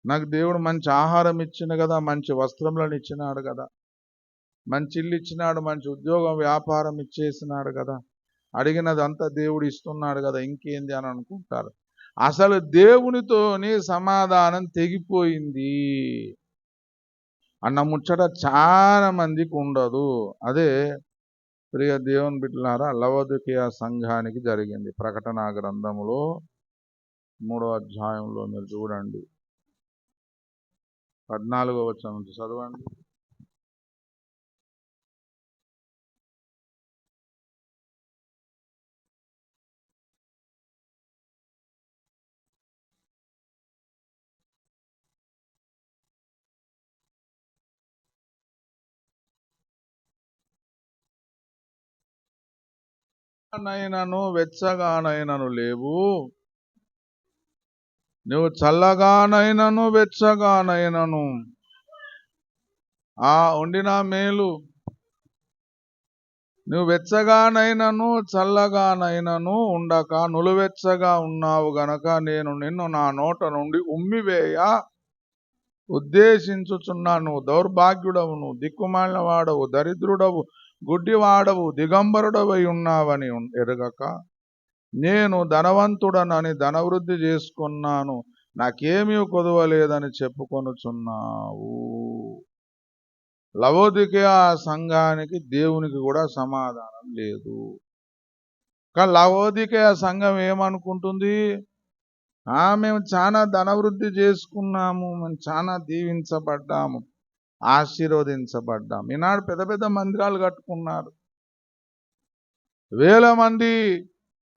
[SPEAKER 1] నాకు దేవుడు మంచి ఆహారం ఇచ్చిన కదా, మంచి వస్త్రములను ఇచ్చినాడు కదా, మంచి ఇల్లు ఇచ్చినాడు, మంచి ఉద్యోగం వ్యాపారం ఇచ్చేసినాడు కదా, అడిగినదంతా దేవుడు ఇస్తున్నాడు కదా, ఇంకేంది అని అనుకుంటారు. అసలు దేవునితోని సమాధానం తెగిపోయింది అన్న ముచ్చట చాలా మందికి ఉండదు. అదే ప్రియ దేవుని బిడ్డలారా లవోదికీయ సంఘానికి జరిగింది. ప్రకటన గ్రంథములో 3వ అధ్యాయంలో మీరు చూడండి, 14వ వచనం నుంచి చదవండి. నైనను వెచ్చగానైనను లేవు, నువ్వు చల్లగానైనను వెచ్చగానైనను ఉండిన మేలు. నువ్వు వెచ్చగానైనను చల్లగానైనను ఉండక నులువెచ్చగా ఉన్నావు గనక నేను నిన్ను నా నోట నుండి ఉమ్మివేయ ఉద్దేశించుచున్నాను. నువ్వు దౌర్భాగ్యుడవు, నువ్వు దిక్కుమాలిన వాడవు, దరిద్రుడవు, గుడ్డివాడవు, దిగంబరుడవై ఉన్నావని ఎరగక నేను ధనవంతుడనని ధనవృద్ధి చేసుకున్నాను, నాకేమీ కొదవలేదని చెప్పుకొనుచున్నావు. లవోదికీయ సంఘానికి దేవునికి కూడా సమాధానం లేదు. కానీ లవోదికీయ సంఘం ఏమనుకుంటుంది? మేము చాలా ధనవృద్ధి చేసుకున్నాము, మేము చాలా దీవించబడ్డాము, ఆశీర్వదించబడ్డాము. ఈనాడు పెద్ద పెద్ద మందిరాలు కట్టుకున్నారు, వేల మంది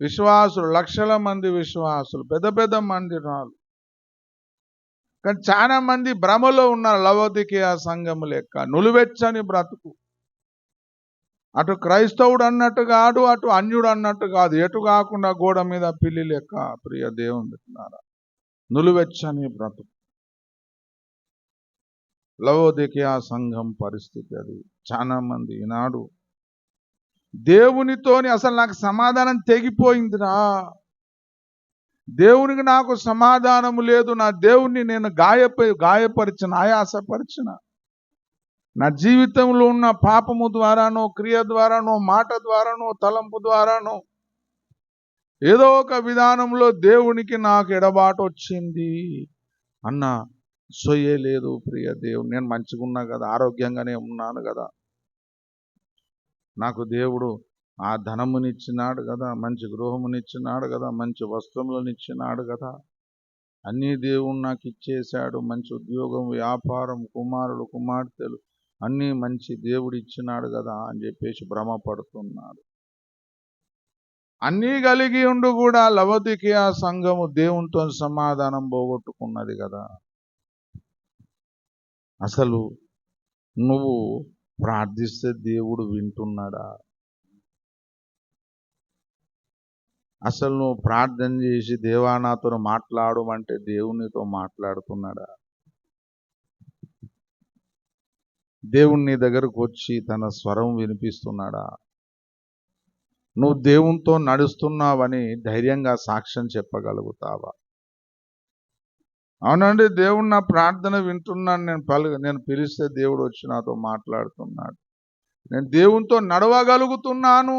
[SPEAKER 1] విశ్వాసులు, లక్షల మంది విశ్వాసులు, పెద్ద పెద్ద మందిరాలు. కానీ చాలా మంది భ్రమలో ఉన్నారు. లవోదికీయ సంఘము లెక్క నులివెచ్చని బ్రతుకు. అటు క్రైస్తవుడు అన్నట్టు కాదు, అటు అన్యుడు అన్నట్టు కాదు, ఎటు కాకుండా గోడ మీద పిల్లి లెక్క. ప్రియ దేవుని బిడ్డలారా, నులివెచ్చని బ్రతుకు. లవోదికీయ సంఘం పరిస్థితి అది. చాలా మంది ఈనాడు దేవునితోని అసలు నాకు సమాధానం తెగిపోయిందిరా, దేవునికి నాకు సమాధానము లేదు, నా దేవుణ్ణి నేను గాయపరిచిన, ఆయాసపరిచిన, నా జీవితంలో ఉన్న పాపము ద్వారానో, క్రియ ద్వారానో, మాట ద్వారానో, తలంపు ద్వారానో ఏదో ఒక విధానంలో దేవునికి నాకు ఎడబాటు వచ్చింది అన్న సొయ్యే లేదు. ప్రియ దేవుడు, నేను మంచిగా ఉన్నా కదా, ఆరోగ్యంగానే ఉన్నాను కదా, నాకు దేవుడు ఆ ధనమునిచ్చినాడు కదా, మంచి గృహమునిచ్చినాడు కదా, మంచి వస్త్రములనిచ్చినాడు కదా, అన్నీ దేవుడు నాకు ఇచ్చేశాడు, మంచి ఉద్యోగం, వ్యాపారం, కుమారులు, కుమార్తెలు అన్నీ మంచి దేవుడు ఇచ్చినాడు కదా అని చెప్పేసి భ్రమపడుతున్నాడు. అన్నీ కలిగి ఉండు కూడా లవోదికీయ సంఘము దేవునితో సమాధానం పోగొట్టుకున్నది కదా. అసలు నువ్వు ప్రార్థిస్తే దేవుడు వింటున్నాడా? అసలు నువ్వు ప్రార్థన చేసి దేవా నాతో మాట్లాడమంటే దేవునితో మాట్లాడుతున్నాడా? దేవుని నీ దగ్గరకు వచ్చి తన స్వరం వినిపిస్తున్నాడా? నువ్వు దేవునితో నడుస్తున్నావని ధైర్యంగా సాక్ష్యం చెప్పగలుగుతావా? అవునండి, దేవుడు నా ప్రార్థన వింటున్నాను, నేను పిలిస్తే దేవుడు వచ్చి నాతో మాట్లాడుతున్నాడు, నేను దేవునితో నడవగలుగుతున్నాను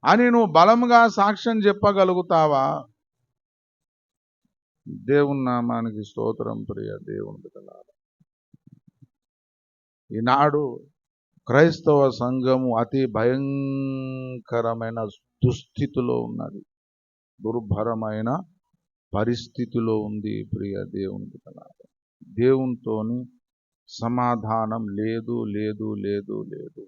[SPEAKER 1] అని నువ్వు బలంగా సాక్ష్యం చెప్పగలుగుతావా? దేవుని నామానికి స్తోత్రం. ప్రియ దేవుని బిడ్డలారా, ఈనాడు క్రైస్తవ సంఘము అతి భయంకరమైన దుస్థితిలో ఉన్నది, దుర్భరమైన పరిస్థితిలో ఉంది. ప్రియ దేవుని బిడ్డలారా, దేవునితోని సమాధానం లేదు, లేదు, లేదు, లేదు.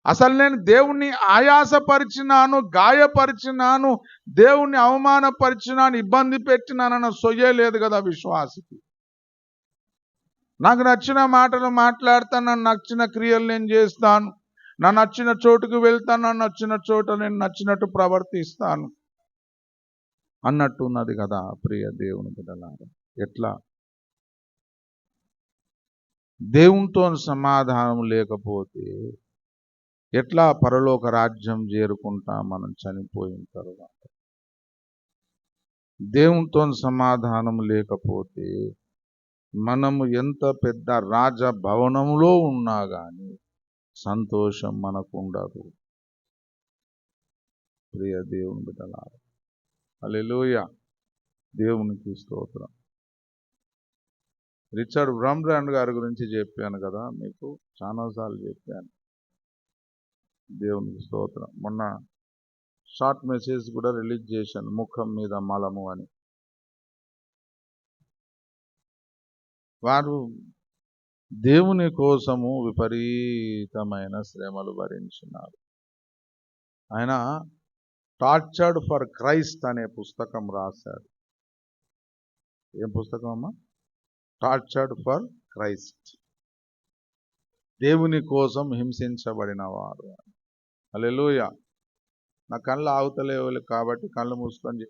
[SPEAKER 1] అసలు నేను దేవుణ్ణి ఆయాసపరిచినాను, గాయపరిచినాను, దేవుణ్ణి అవమానపరిచినాను, ఇబ్బంది పెట్టినానన్న సొయ్యే లేదు కదా విశ్వాసికి. నాకు నచ్చిన మాటలు మాట్లాడతాను, నన్ను నచ్చిన క్రియలు నేను చేస్తాను, నా నచ్చిన చోటుకు వెళ్తాను, నన్ను నచ్చిన చోట నేను నచ్చినట్టు ప్రవర్తిస్తాను అన్నట్టున్నది కదా. ప్రియ దేవుని బిడ్డలారా, ఎట్లా దేవునితో సమాధానం లేకపోతే ఎట్లా పరలోక రాజ్యం చేరుకుంటాం మనం చనిపోయిన తర్వాత? దేవునితో సమాధానం లేకపోతే మనము ఎంత పెద్ద రాజభవనంలో ఉన్నా కానీ సంతోషం మనకు ఉండదు. ప్రియ దేవుని బిడ్డలారా, హల్లెలూయా, దేవునికి స్తోత్రం. రిచర్డ్ బ్రమ్రాండ్ గారి గురించి చెప్పాను కదా, మీకు చాలాసార్లు చెప్పాను. దేవునికి స్తోత్రం. మొన్న షార్ట్ మెసేజ్ కూడా రిలీజ్ చేశాను, ముఖం మీద మలము అని. వారు దేవుని కోసము విపరీతమైన శ్రమలు భరించినారు. ఆయన టార్చర్డ్ ఫర్ క్రైస్ట్ అనే పుస్తకం రాశాడు. ఏం పుస్తకం అమ్మా? టార్చర్డ్ ఫర్ క్రైస్ట్, దేవుని కోసం హింసించబడిన వారు. హల్లెలూయా. నా కళ్ళు ఆగుతలేవు కాబట్టి కళ్ళు మూసుకొని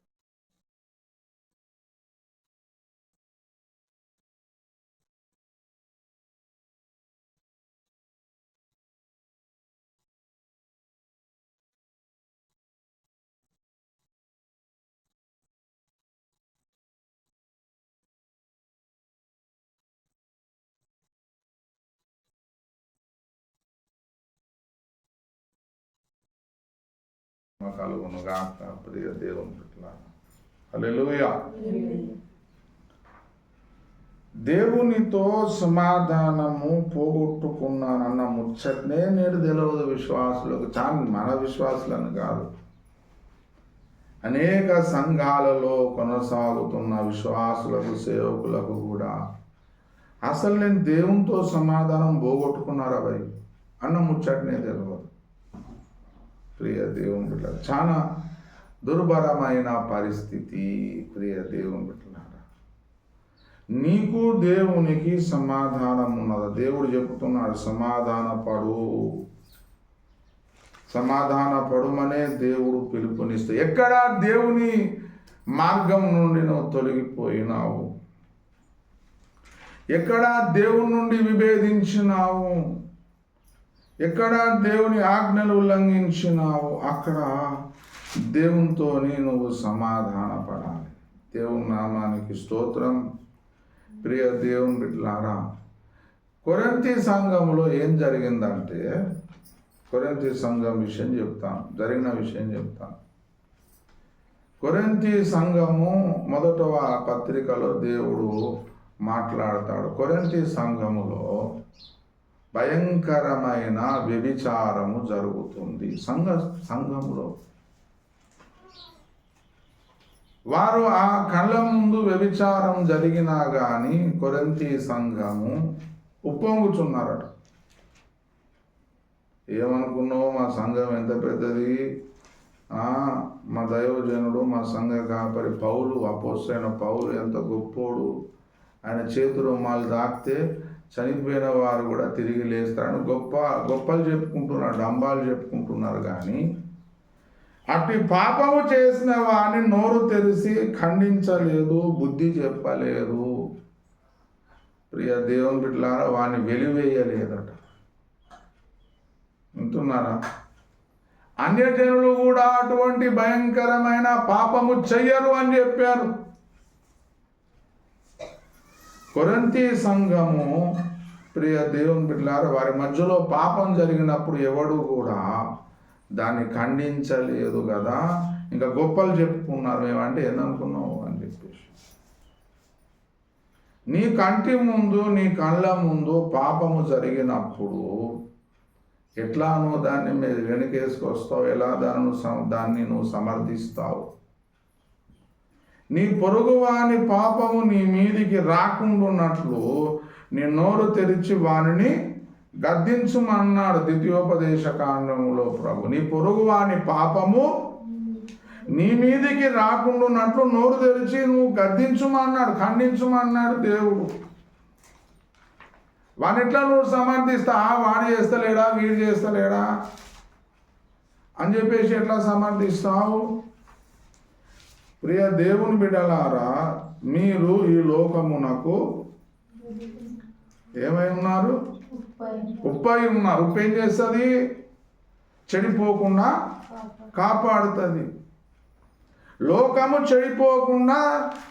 [SPEAKER 1] కలుగును గాక. ప్రియ దేవుని బిడ్డలారా, హల్లెలూయా. దేవునితో సమాధానము పోగొట్టుకున్నానన్న ముచ్చటనే నేడు తెలియదు విశ్వాసులకు. చాలా మన విశ్వాసులను కాదు, అనేక సంఘాలలో కొనసాగుతున్న విశ్వాసులకు, సేవకులకు కూడా అసలు నేను దేవునితో సమాధానం పోగొట్టుకున్నారా భయ్ అన్న ముచ్చటనే తెలియదు. ప్రియ దేవుని బిడ్డ, చాలా దుర్భరమైన పరిస్థితి. ప్రియ దేవుని బిడ్డలారా, నీకు దేవునికి సమాధానం ఉన్నదా? దేవుడు చెబుతున్నాడు, సమాధాన పడుమనే దేవుడు పిలుపునిస్తే. ఎక్కడా దేవుని మార్గం నుండి నువ్వు తొలగిపోయినావు, ఎక్కడా దేవుని నుండి విభేదించినావు, ఎక్కడా దేవుని ఆజ్ఞలు ఉల్లంఘించినావు, అక్కడ దేవునితోని నువ్వు సమాధాన పడాలి. దేవుని నామానికి స్తోత్రం. ప్రియ దేవుని బిడ్డలారా, కొరింథీ సంఘములో ఏం జరిగిందంటే, కొరింథీ సంఘం విషయం చెప్తాను, జరిగిన విషయం చెప్తాను. కొరింథీ సంఘము మొదట పత్రికలో దేవుడు మాట్లాడతాడు. కొరింథీ సంఘములో భయంకరమైన వ్యభిచారము జరుగుతుంది. సంఘములో వారు ఆ కళ్ళ ముందు వ్యభిచారం జరిగినా కానీ కొరింథీ సంఘము ఉప్పొంగుచున్నారట. ఏమనుకున్నావు, మా సంఘం ఎంత పెద్దది, మా దైవజనుడు, మా సంఘ కాపరి పౌలు, అపోస్తలుడైన పౌలు ఎంత గొప్పోడు, ఆయన చేతులు రుమాలు దాకితే చనిపోయిన వారు కూడా తిరిగి లేస్తారని గొప్పలు చెప్పుకుంటున్నారు, డంబాలు చెప్పుకుంటున్నారు. కానీ అట్టి పాపము చేసిన వాడిని నోరు తెరిచి ఖండించలేదు, బుద్ధి చెప్పలేదు. ప్రియ దేవుని బిడ్డలారా, వాడిని వెలివేయలేదట. వింటున్నారా? అన్యజనులు కూడా అటువంటి భయంకరమైన పాపము చెయ్యరు అని చెప్పారు. కొరింథీ సంఘము, ప్రియ దేవుని బిడ్డలారా, వారి మధ్యలో పాపం జరిగినప్పుడు ఎవడు కూడా దాన్ని ఖండించలేదు కదా. ఇంకా గొప్పలు చెప్పుకున్నారు. ఏమంటే ఏమనుకున్నావు అని చెప్పేసి, నీ కంటి ముందు, నీ కళ్ళ ముందు పాపము జరిగినప్పుడు ఎట్లా నువ్వు దాన్ని మీరు వెనుకేసుకొస్తావు, ఎలా దాన్ని నువ్వు సమర్థిస్తావు? నీ పొరుగువాని పాపము నీ మీదికి రాకుండాన్నట్లు నీ నోరు తెరిచి వానిని గద్దించుమన్నాడు ద్వితీయోపదేశ కాండములో ప్రభు. నీ పొరుగువాని పాపము నీ మీదికి రాకుండాన్నట్లు నోరు తెరిచి నువ్వు గద్దించుమన్నాడు, ఖండించుమన్నాడు దేవుడు. వాని ఎట్లా నువ్వు సమర్థిస్తా? వాడు చేస్తలేడా, వీడు చేస్తలేడా అని చెప్పేసి ఎట్లా సమర్థిస్తావు? ప్రియ దేవుని బిడ్డలారా, మీరు ఈ లోకమునకు ఏమై ఉన్నారు? ఉప్పై ఉన్నారు. ఉప్పు ఏం చేస్తుంది? చెడిపోకుండా కాపాడుతుంది. లోకము చెడిపోకుండా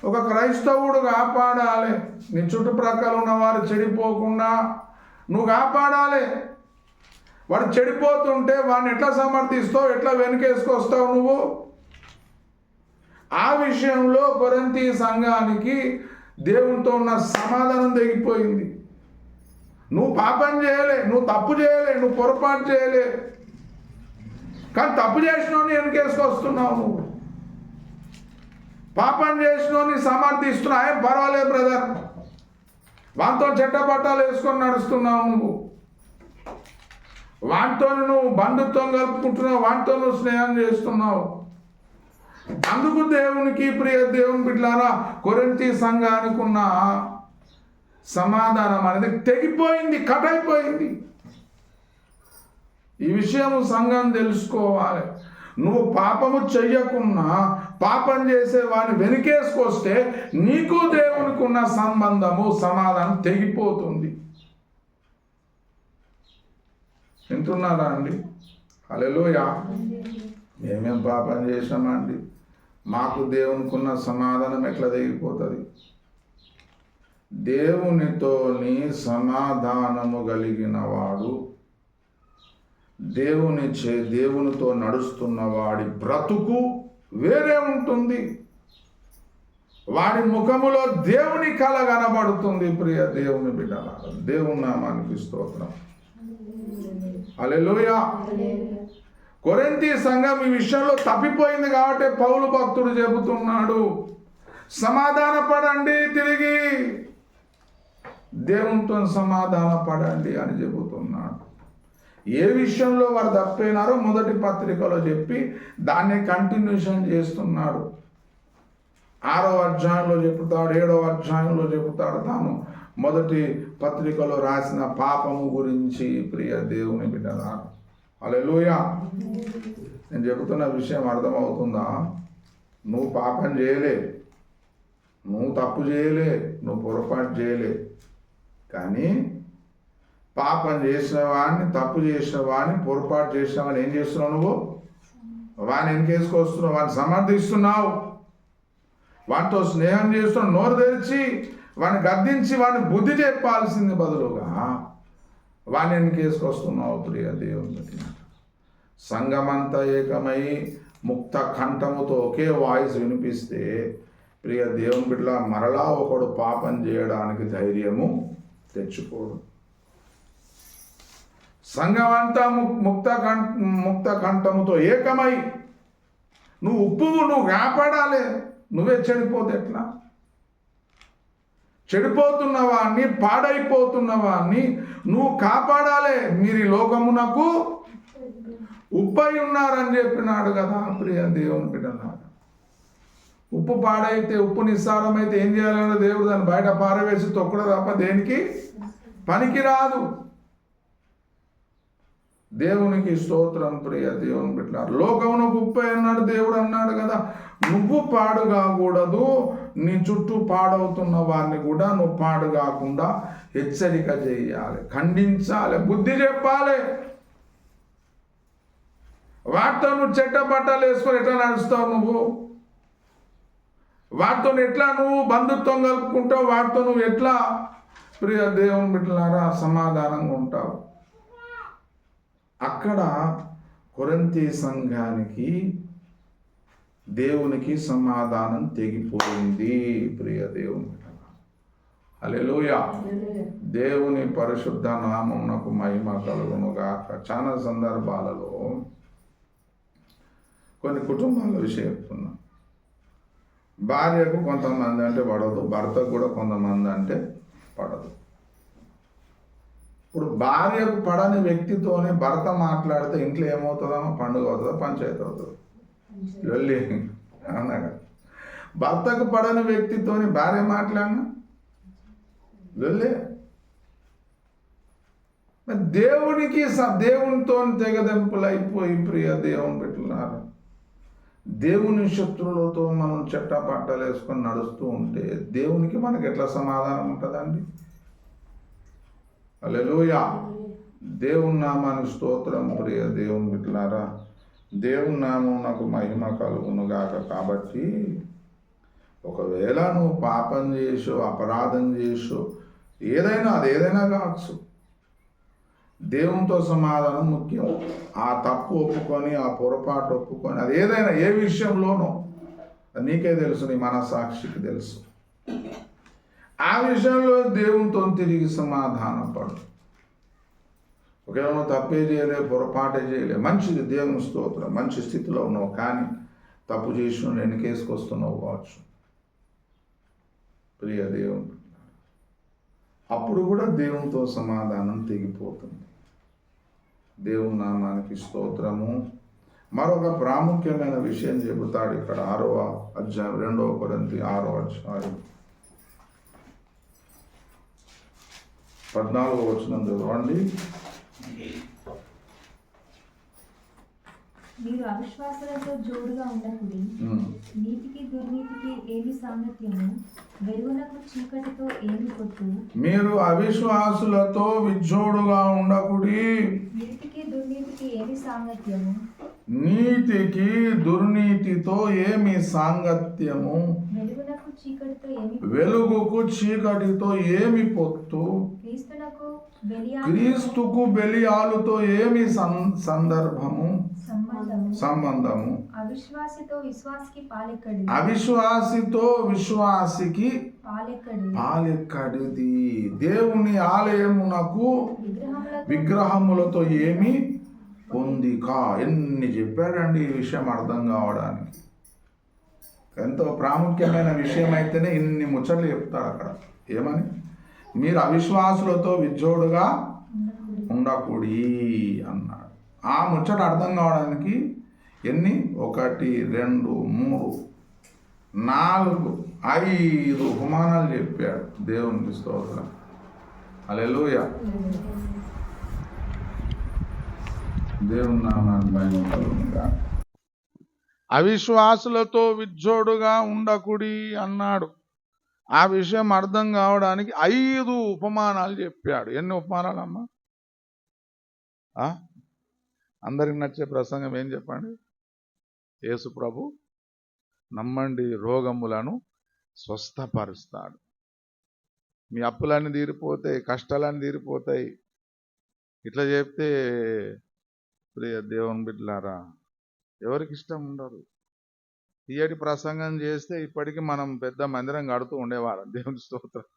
[SPEAKER 1] ఒక క్రైస్తవుడు కాపాడాలి. నీ చుట్టుప్రక్కల ఉన్నవారు చెడిపోకుండా నువ్వు కాపాడాలి. వాడు చెడిపోతుంటే వాడిని ఎట్లా సమర్థిస్తావు, ఎట్లా వెనుకేసుకొస్తావు నువ్వు? ఆ విషయంలో కొరింథీ సంఘానికి దేవునితో ఉన్న సమాధానం తెగిపోయింది. నువ్వు పాపం చేయలే, నువ్వు తప్పు చేయలే, నువ్వు పొరపాటు చేయలే, కానీ తప్పు చేసినోని వెనుకేసుకొస్తున్నావు. నువ్వు పాపం చేసినోని సమర్థిస్తున్నావు. ఏం పర్వాలేదు బ్రదర్, వాటితో చెట్టపట్టాలు వేసుకొని నడుస్తున్నావు. నువ్వు వాటితో నువ్వు బంధుత్వం కలుపుకుంటున్నావు, వాటితో నువ్వు స్నేహం చేస్తున్నావు. అందుకు దేవునికి, ప్రియ దేవుని బిడ్డలారా, కొరింథీ సంఘానికి ఉన్న సమాధానం అనేది తెగిపోయింది, కట్ అయిపోయింది. ఈ విషయం సంఘం తెలుసుకోవాలి. నువ్వు పాపము చెయ్యకున్నా పాపం చేసే వాడిని వెనుకేసుకొస్తే నీకు దేవునికి ఉన్న సంబంధము, సమాధానం తెగిపోతుంది. వింటున్నారా అండి? హల్లెలూయా. మేమేం పాపం చేసామండి, మాకు దేవునికి ఉన్న సమాధానం ఎట్లా తెగిపోతుంది? దేవునితోని సమాధానము కలిగిన వాడు, దేవునితో నడుస్తున్న వాడి బ్రతుకు వేరే ఉంటుంది. వాడి ముఖములో దేవుని కళ కనబడుతుంది. ప్రియ దేవుని బిడ్డలారా, దేవుని నామానికి స్తోత్రం. హల్లెలూయా. కొరింథీ సంఘం ఈ విషయంలో తప్పిపోయింది కాబట్టి పౌలు భక్తుడు చెబుతున్నాడు, సమాధాన పడండి, తిరిగి దేవునితో సమాధాన పడండి అని చెబుతున్నాడు. ఏ విషయంలో వారు తప్పైనారో మొదటి పత్రికలో చెప్పి దాన్ని కంటిన్యూషన్ చేస్తున్నాడు. 6వ అధ్యాయంలో చెబుతాడు, 7వ అధ్యాయంలో చెబుతాడు తాను మొదటి పత్రికలో రాసిన పాపము గురించి. ప్రియ దేవుని బిడ్డలారా, హల్లెలూయా. నేను చెబుతున్న విషయం అర్థమవుతుందా? నువ్వు పాపం చేయలే, నువ్వు తప్పు చేయలే, నువ్వు పొరపాటు చేయలే. కానీ పాపం చేసిన వాడిని, తప్పు చేసిన వాడిని, పొరపాటు చేసిన వాడిని ఏం చేస్తున్నావు? నువ్వు వాడిని వెనకేసుకొస్తున్నావు, వాడిని సమర్థిస్తున్నావు, వాటితో స్నేహం చేస్తున్నావు. నోరు తెరిచి వాడిని గద్దించి వాడిని బుద్ధి చెప్పాల్సింది బదులుగా వాడిని వెనకేసుకొస్తున్నావు. ప్రియ దేవుని సంఘమంతా ఏకమై ముక్త కంఠముతో ఒకే వాయిస్ వినిపిస్తే, ప్రియ దేవుని బిడ్డ, మరలా ఒకడు పాపం చేయడానికి ధైర్యము తెచ్చుకోడు. సంఘమంతా ముక్త కంఠముతో ఏకమై, నువ్వు ఉప్పువు, నువ్వు కాపాడాలి. నువ్వే చెడిపోతే ఎట్లా? చెడిపోతున్న వాడిని, పాడైపోతున్న వాడిని నువ్వు కాపాడాలి. మీరు ఈ లోకమునకు ఉప్పై ఉన్నారని చెప్పినాడు కదా ప్రియ దేవుని బిడ్డలారా. ఉప్పు పాడైతే, ఉప్పు నిస్సారమైతే ఏం చేయాలన్నా దేవుడు దాన్ని బయట పారవేసి తొక్కడం తప్ప దేనికి పనికి రాదు. దేవునికి స్తోత్రం. ప్రియ దేవుని బిడ్డలారా, లోకమునకు ఉప్పై అన్నాడు దేవుడు అన్నాడు కదా. నువ్వు పాడు కాకూడదు, నీ చుట్టూ పాడవుతున్న వారిని కూడా నువ్వు పాడు కాకుండా హెచ్చరిక చేయాలి, ఖండించాలి, బుద్ధి చెప్పాలి. వాటితో నువ్వు చెడ్డ బట్టలు వేసుకొని ఎట్లా నడుస్తావు? నువ్వు వాటితో ఎట్లా నువ్వు బంధుత్వం కలుపుకుంటావు? వాటితో నువ్వు ఎట్లా ప్రియ దేవుని బిడ్డలారా సమాధానంగా ఉంటావు? అక్కడ కొరింథీ సంఘానికి దేవునికి సమాధానం తెగిపోయింది. ప్రియ దేవుని హల్లెలూయా. దేవుని పరిశుద్ధ నామమునకు మహిమ కలుగును గాక. చాలా సందర్భాలలో కొన్ని కుటుంబాల విషయం చెప్తున్నా. భార్యకు కొంతమంది అంటే పడదు, భర్తకు కూడా కొంతమంది అంటే పడదు. ఇప్పుడు భార్యకు పడని వ్యక్తితోనే భర్త మాట్లాడితే ఇంట్లో ఏమవుతుందమ్మా? పండుగ అవుతుందా? పంచాయతీ అవుతుంది? వెళ్ళి అవునా కదా. భర్తకు పడని వ్యక్తితోని భార్య మాట్లాడినా వెళ్ళే. దేవునికి దేవునితో తెగదెంపులు అయిపోయి ప్రియ దేవుని బిడ్డలారా, దేవుని శత్రువులతో మనం చెట్టపట్టలు వేసుకొని నడుస్తూ ఉంటే దేవునికి మనకి ఎట్లా సమాధానం ఉంటుందండి? హల్లెలూయా. దేవుని నామానికి స్తోత్రం. ప్రియ దేవుని బిడ్డలారా, దేవుని నామం నాకు మహిమ కలుగును గాక. కాబట్టి ఒకవేళ నువ్వు పాపం చేసో, అపరాధం చేసో, ఏదైనా అది ఏదైనా కావచ్చు, దేవునితో సమాధానం ముఖ్యం. ఆ తప్పు ఒప్పుకొని, ఆ పొరపాటు ఒప్పుకొని, అది ఏదైనా ఏ విషయంలోనో నీకే తెలుసు, నీ మనసాక్షికి తెలుసు. ఆ విషయంలో దేవునితో తిరిగి సమాధానం పడు. ఒకవేళ నువ్వు తప్పే చేయలే, పొరపాటే చేయలే, మంచిది, దేవుని స్తోత్రం, మంచి స్థితిలో ఉన్నావు. కానీ తప్పు చేసిన నేను కేసుకొస్తున్నావు కావచ్చు ప్రియ దేవుని. అప్పుడు కూడా దేవునితో సమాధానం తెగిపోతుంది. దేవుని నామానికి స్తోత్రము. మరొక ప్రాముఖ్యమైన విషయం చెబుతాడు ఇక్కడ 6వ అధ్యాయం, 2వ కొరింథీ 6వ అధ్యాయం 14వ వచనం చదవండి.
[SPEAKER 2] మీరు అవిశ్వాసులతో జోడుగా ఉండకుడి, నీతికి దుర్నీతికి ఏమి సాంగత్యము, వెలుగునకు చీకటితో ఏమి పొత్తు.
[SPEAKER 1] మీరు అవిశ్వాసులతో విజ్జోడుగా ఉండకుడి,
[SPEAKER 2] నీతికి దుర్నీతికి ఏమి సాంగత్యము,
[SPEAKER 1] నీతికి దుర్నీతితో ఏమి సాంగత్యము, వెలుగుకు చీకటితో ఏమి పొత్తు, క్రీస్తుకు బెలియాలుతో ఏమి సంబంధము, అవిశ్వాసితో విశ్వాసికి పాలెక్కడిది, దేవుని ఆలయమునకు విగ్రహములతో ఏమి పొందిక. ఎన్ని చెప్పాడండి ఈ విషయం అర్థం కావడానికి. ఎంతో ప్రాముఖ్యమైన విషయం అయితేనే ఇన్ని ముచ్చట్లు చెప్తాడు అక్కడ. ఏమని? మీరు అవిశ్వాసులతో విజ్జోడుగా ఉండకూడి అన్నాడు. ఆ ముచ్చట అర్థం కావడానికి ఎన్ని 1 2 3 4 5 ఉపమానాలు చెప్పాడు. దేవునికి స్తోత్రం. హల్లెలూయా. దేవుని నామానికి మహిమ కలుగునుగా. అవిశ్వాసులతో విజ్జోడుగా ఉండకుడి అన్నాడు. ఆ విషయం అర్థం కావడానికి 5 ఉపమానాలు చెప్పాడు. ఎన్ని ఉపమానాలు అమ్మా? అందరికి నచ్చే ప్రసంగం ఏం చెప్పండి? యేసు ప్రభు నమ్మండి, రోగములను స్వస్థపరుస్తాడు. మీ అప్పులన్నీ తీరిపోతాయి, కష్టాలన్నీ తీరిపోతాయి. ఇట్లా చెప్తే ప్రియ దేవుని బిడ్డలారా, ఎవరికి ఇష్టం ఉండరు. తీయటి ప్రసంగం చేస్తే ఇప్పటికీ మనం పెద్ద మందిరం కడుతూ ఉండేవాళ్ళం. దేవుని స్తోత్రం.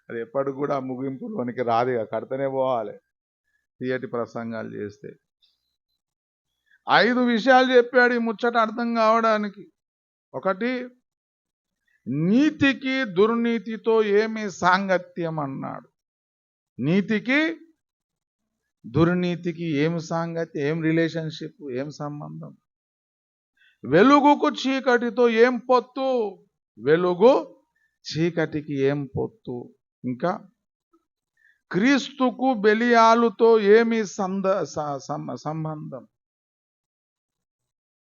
[SPEAKER 1] అది ఎప్పటికి కూడా ముగింపులోనికి రాదు, కడతనే పోవాలి తీయటి ప్రసంగాలు చేస్తే. 5 విషయాలు చెప్పాడు ఈ ముచ్చట అర్థం కావడానికి. 1, నీతికి దుర్నీతితో ఏమి సాంగత్యం అన్నాడు. నీతికి దుర్నీతికి ఏం సాంగత్యం, ఏం రిలేషన్షిప్, ఏం సంబంధం? వెలుగుకు చీకటితో ఏం పొత్తు? వెలుగు చీకటికి ఏం పొత్తు? ఇంకా క్రీస్తుకు బెలియాలుతో ఏమి సంబంధం?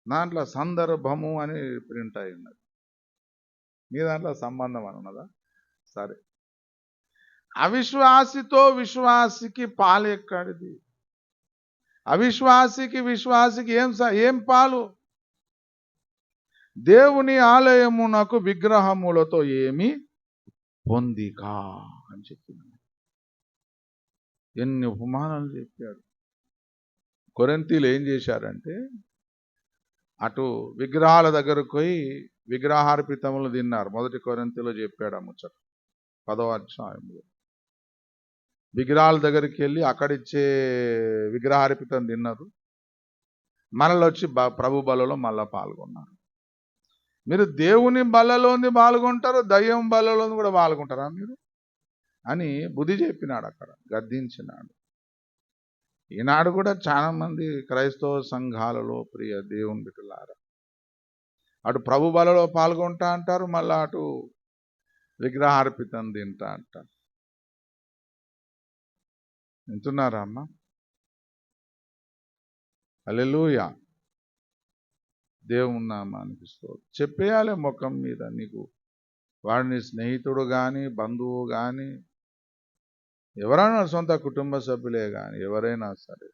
[SPEAKER 1] దాంట్లో సందర్భము అని ప్రింట్ అయి ఉన్నది. మీ దాంట్లో సంబంధం అని ఉన్నదా? సరే. అవిశ్వాసితో విశ్వాసికి పాలు ఎక్కడిది? అవిశ్వాసికి విశ్వాసికి ఏం పాలు? దేవుని ఆలయమునకు విగ్రహములతో ఏమి పొందిక అని చెప్తున్నాడు. ఎన్ని ఉపమానాలు చెప్పాడు. కొరింథీలు ఏం చేశారంటే, అటు విగ్రహాల దగ్గరకు పోయి విగ్రహార్పితములు తిన్నారు. 1 కొరింథీలో చెప్పాడు ఆ ముచ్చట 10వ అధ్యాయంలో. విగ్రహాల దగ్గరికి వెళ్ళి అక్కడిచ్చే విగ్రహార్పితం తిన్నారు. మళ్ళీ వచ్చి ప్రభు బలలో మళ్ళా పాల్గొన్నారు. మీరు దేవుని బలలోని పాల్గొంటారు, దయ్యం బలలోని కూడా పాల్గొంటారా మీరు అని బుద్ధి చెప్పినాడు, అక్కడ గద్దించినాడు. ఈనాడు కూడా చాలా మంది క్రైస్తవ సంఘాలలో ప్రియ దేవుని బిడ్డలారా, అటు ప్రభు బలలో పాల్గొంటా అంటారు, మళ్ళా అటు విగ్రహార్పితం తింటా అంటారు. వింటున్నారా అమ్మా? హల్లెలూయా. దేవుని నామానికి స్తోత్రం. చెప్పేయాలి ముఖం మీద. నీకు వాడిని స్నేహితుడు కానీ, బంధువు కానీ, ఎవరైనా సొంత కుటుంబ సభ్యులే కానీ, ఎవరైనా సరే,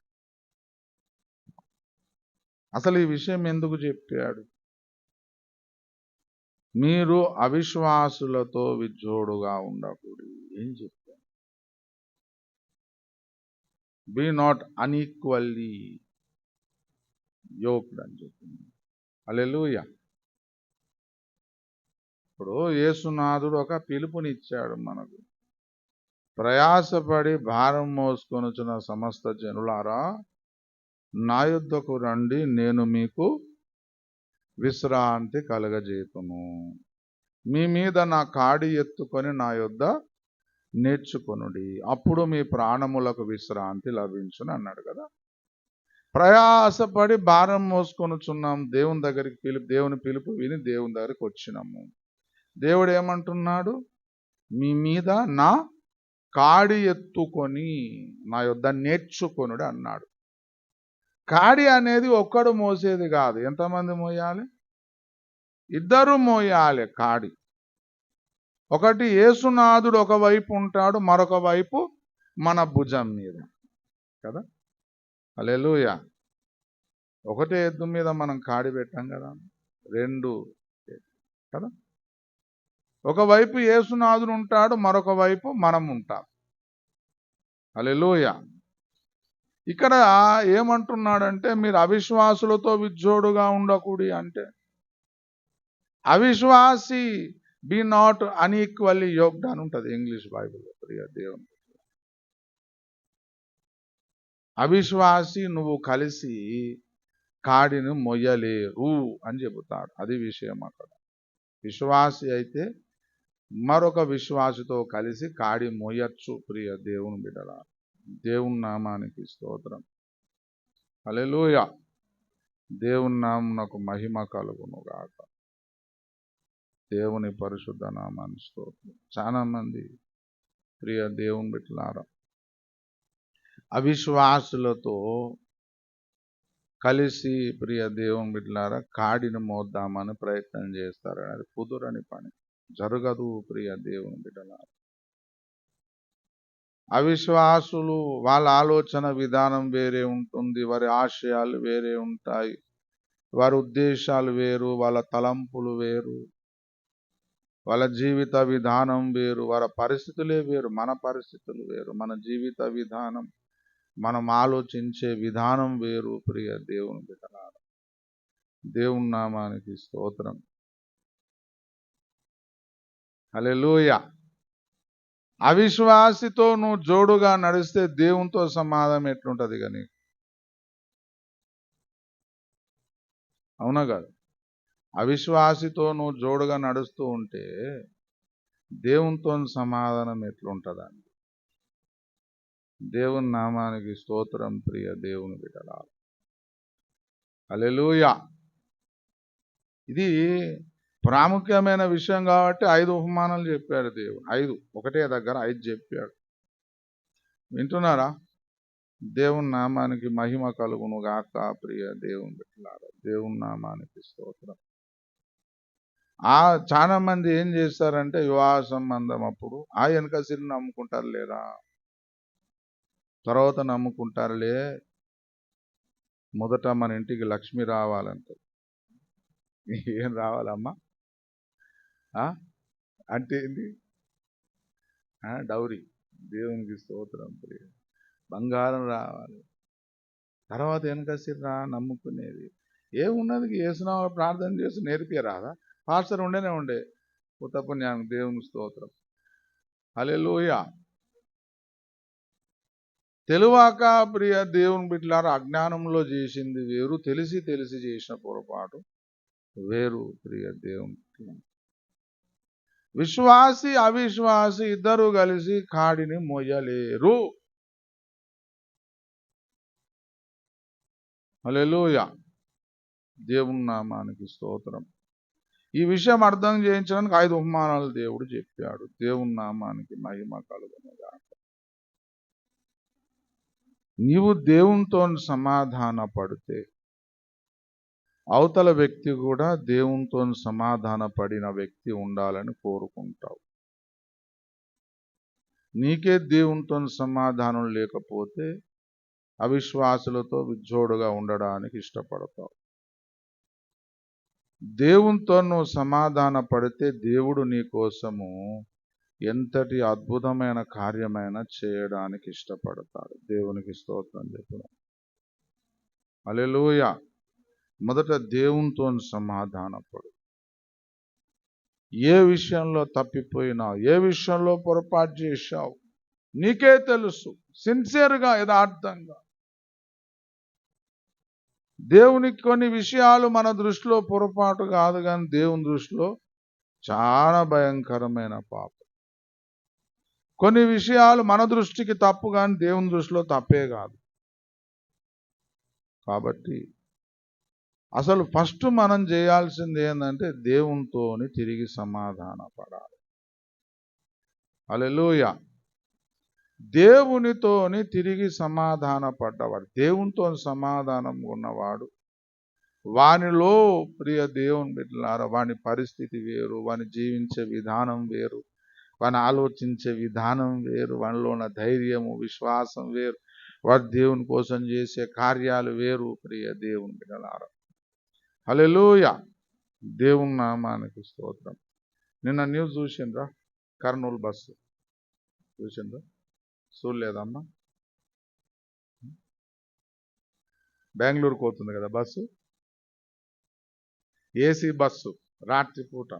[SPEAKER 1] అసలు ఈ విషయం ఎందుకు చెప్పాడు? మీరు అవిశ్వాసులతో విజ్జోడుగా ఉండకూడదు. ఏం చెప్పాడు? బీ నాట్ అన్ఈక్వల్లీ యోక్డ్ అని చెప్పింది. హల్లెలూయా. ఇప్పుడు యేసునాథుడు ఒక పిలుపునిచ్చాడు మనకు. ప్రయాసపడి భారం మోసుకొనుచున్న సమస్త జనులారా, నా యొద్దకు రండి, నేను మీకు విశ్రాంతి కలగజేతును. మీ మీద నా కాడి ఎత్తుకొని నా యొద్ద నేర్చుకొనుడి, అప్పుడు మీ ప్రాణములకు విశ్రాంతి లభించును అన్నాడు కదా. ప్రయాసపడి భారం మోసుకొనుచున్నాం. దేవుని దగ్గరికి దేవుని పిలుపు విని దేవుని దగ్గరికి వచ్చినాము. దేవుడు ఏమంటున్నాడు? మీ మీద నా కాడి ఎత్తుకొని నా యొద్ద నేర్చుకొనుడు అన్నాడు. కాడి అనేది ఒక్కడు మోసేది కాదు. ఎంతమంది మోయాలి? 2 మోయాలి కాడి. ఒకటి యేసునాథుడు ఒకవైపు ఉంటాడు, మరొక వైపు మన భుజం మీద కదా. హల్లెలూయా. ఒకటే ఎద్దు మీద మనం కాడి పెట్టాం కదా, 2 కదా. ఒకవైపు యేసునాథుడు ఉంటాడు, మరొక వైపు మనం ఉంటాం. హల్లెలూయా. ఇక్కడ ఏమంటున్నాడంటే, మీరు అవిశ్వాసులతో విజ్జోడుగా ఉండకూడి అంటే, అవిశ్వాసి బీ నాట్ అన్ఈక్వల్లీ యోక్డ్ అని ఉంటుంది ఇంగ్లీష్ బైబిల్లో. ప్రియ దేవుని, అవిశ్వాసి నువ్వు కలిసి కాడిని మొయ్యలేరు అని చెబుతాడు. అది విషయం అక్కడ. విశ్వాసి అయితే మరొక విశ్వాసితో కలిసి కాడి మొయ్యచ్చు. ప్రియ దేవుని బిడ్డలారా, దేవుని నామానికి స్తోత్రం. హల్లెలూయా. దేవుని నామమునకు మహిమ కలుగును గాక. దేవుని పరిశుద్ధ నామానికి స్తోత్రం. చాలా మంది ప్రియ దేవుని బిడ్డలారా అవిశ్వాసులతో కలిసి ప్రియ దేవుని బిడ్డలారా కాడిని మోద్దామని ప్రయత్నం చేస్తారు. అది కుదురని పని, జరగదు ప్రియ దేవుని బిడ్డలారా. అవిశ్వాసులు వాళ్ళ ఆలోచన విధానం వేరే ఉంటుంది, వారి ఆశయాలు వేరే ఉంటాయి, వారి ఉద్దేశాలు వేరు, వాళ్ళ తలంపులు వేరు, వాళ్ళ జీవిత విధానం వేరు, వాళ్ళ పరిస్థితులే వేరు. మన పరిస్థితులు వేరు, మన జీవిత విధానం, మనం ఆలోచించే విధానం వేరు ప్రియ దేవుని బిడ్డలారా. దేవుని నామానికి స్తోత్రం. హల్లెలూయా. అవిశ్వాసితో నువ్వు జోడుగా నడిస్తే దేవునితో సమాధానం ఎట్లుంటది కానీ, అవునా కాదు? అవిశ్వాసితో నువ్వు జోడుగా నడుస్తూ ఉంటే దేవునితో సమాధానం ఎట్లుంటదండి? దేవుని నామానికి స్తోత్రం ప్రియ దేవుని బిడ్డలారా. హల్లెలూయా. ఇది ప్రాముఖ్యమైన విషయం కాబట్టి 5 ఉపమానాలు చెప్పాడు దేవుడు. 5 ఒకటే దగ్గర 5 చెప్పాడు. వింటున్నారా? దేవుని నామానికి మహిమ కలుగును గాక ప్రియ దేవుని బిడ్డలారా. దేవుని నామానికి స్తోత్రం. చాలా మంది ఏం చేస్తారంటే వివాహ సంబంధం అప్పుడు వెనక సిరిని నమ్ముకుంటారు లేరా, తర్వాత నమ్ముకుంటారులే, మొదట మన ఇంటికి లక్ష్మి రావాలంట. ఏం రావాలమ్మా అంటే ఏంటి? డౌరీ. దేవునికి స్తోత్రం ప్రియ. బంగారం రావాలి, తర్వాత వెనక సిరా నమ్ముకునేది ఏమున్నది? యేసునామములో ప్రార్థన చేసి నేర్పియరాదా? పాస్టర్ ఉండే ఉత్తపుణ్యానికి దేవుని స్తోత్రం. హల్లెలూయా. తెలువాక ప్రియ దేవుని బిడ్డలారా, అజ్ఞానంలో చేసింది వేరు, తెలిసి చేసిన పొరపాటు వేరు ప్రియ దేవుని. విశ్వాసి అవిశ్వాసి ఇద్దరు కలిసి కాడిని మోయలేరు. హల్లెలూయా. దేవుని నామానికి స్తోత్రం. ఈ విషయం అర్థం చేయించడానికి 5 ఉపమానాలు దేవుడు చెప్పాడు. దేవుని నామానికి మహిమ కలుగును గాక. నీవు దేవునితో సమాధాన పడితే అవతల వ్యక్తి కూడా దేవునితో సమాధాన పడిన వ్యక్తి ఉండాలని కోరుకుంటావు. నీకే దేవునితో సమాధానం లేకపోతే అవిశ్వాసులతో విజ్జోడుగా ఉండడానికి ఇష్టపడతావు. దేవునితో నువ్వు సమాధాన పడితే దేవుడు నీ కోసము ఎంతటి అద్భుతమైన కార్యమైన చేయడానికి ఇష్టపడతాడు. దేవునికి స్తోత్రం చెప్పుదాం. హల్లెలూయా. మొదట దేవునితో సమాధానపడు. ఏ విషయంలో తప్పిపోయినావు, ఏ విషయంలో పొరపాటు చేశావు నీకే తెలుసు. సిన్సియర్గా, యథార్థంగా. దేవునికి కొన్ని విషయాలు మన దృష్టిలో పొరపాటు కాదు, కానీ దేవుని దృష్టిలో చాలా భయంకరమైన పాపం. కొన్ని విషయాలు మన దృష్టికి తప్పు, కానీ దేవుని దృష్టిలో తప్పే కాదు. కాబట్టి అసలు ఫస్ట్ మనం చేయాల్సింది ఏంటంటే దేవునితోని తిరిగి సమాధాన పడాలి. హల్లెలూయా. దేవునితోని తిరిగి సమాధాన పడ్డవాడు, దేవునితో సమాధానం ఉన్నవాడు, వానిలో ప్రియ దేవుని బిడ్డలారా వాని పరిస్థితి వేరు, వాని జీవించే విధానం వేరు, వాని ఆలోచించే విధానం వేరు, వానిలో ఉన్న ధైర్యము విశ్వాసం వేరు, వాడు దేవుని కోసం చేసే కార్యాలు వేరు ప్రియ దేవుని బిడ్డలారా. హల్లెలూయా. దేవుని నామానికి స్తోత్రం. నిన్న న్యూస్ చూసిండ్రా? కర్నూలు బస్సు చూసిండ్రా? చూడలేదమ్మా? బెంగళూరుకు పోతుంది కదా బస్సు, ఏసీ బస్సు, రాత్రిపూట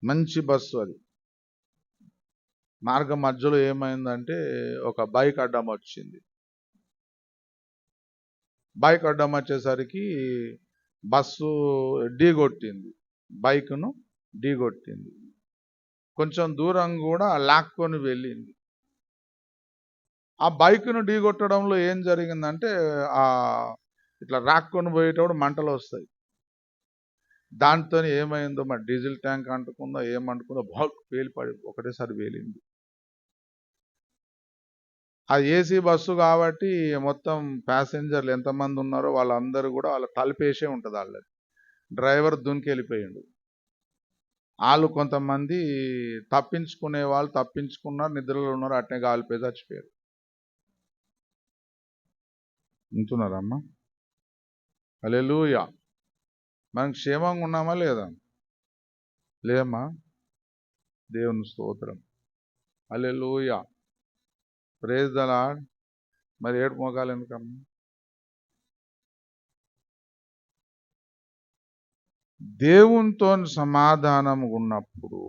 [SPEAKER 1] మంచి బస్సు. అది మార్గం మధ్యలో ఏమైందంటే ఒక బైక్ అడ్డం వచ్చింది. బైక్ అడ్డం వచ్చేసరికి బస్సు ఢీగొట్టింది, బైక్ను ఢీగొట్టింది. కొంచెం దూరం కూడా లాక్కొని వెళ్ళింది. ఆ బైక్ను ఢీకొట్టడంలో ఏం జరిగిందంటే ఆ ఇట్లా రాక్కొని పోయేటప్పుడు మంటలు వస్తాయి. దాంతో ఏమైందో మరి డీజిల్ ట్యాంక్ అంటుకుందో ఏమంటుకుందో బాక్ పేలిపడి ఒకటేసారి పేలింది. అది ఏసీ బస్సు కాబట్టి మొత్తం ప్యాసింజర్లు ఎంతమంది ఉన్నారో వాళ్ళందరూ కూడా వాళ్ళ తలుపేసే ఉంటుంది వాళ్ళది. డ్రైవర్ దునికి వెళ్ళిపోయిండు. వాళ్ళు కొంతమంది తప్పించుకునే వాళ్ళు తప్పించుకున్నారు, నిద్రలో ఉన్నారు, అట్నే కాలిపోయి చచ్చిపోయారు. వింటున్నారమ్మా? హల్లెలూయా. మనం క్షేమంగా ఉన్నామా లేదా? లేమా? దేవుని స్తోత్రం. హల్లెలూయా. Praise the lord. మరి ఏడు మోకాలు ఎందుకమ్మా? దేవునితో సమాధానం ఉన్నప్పుడు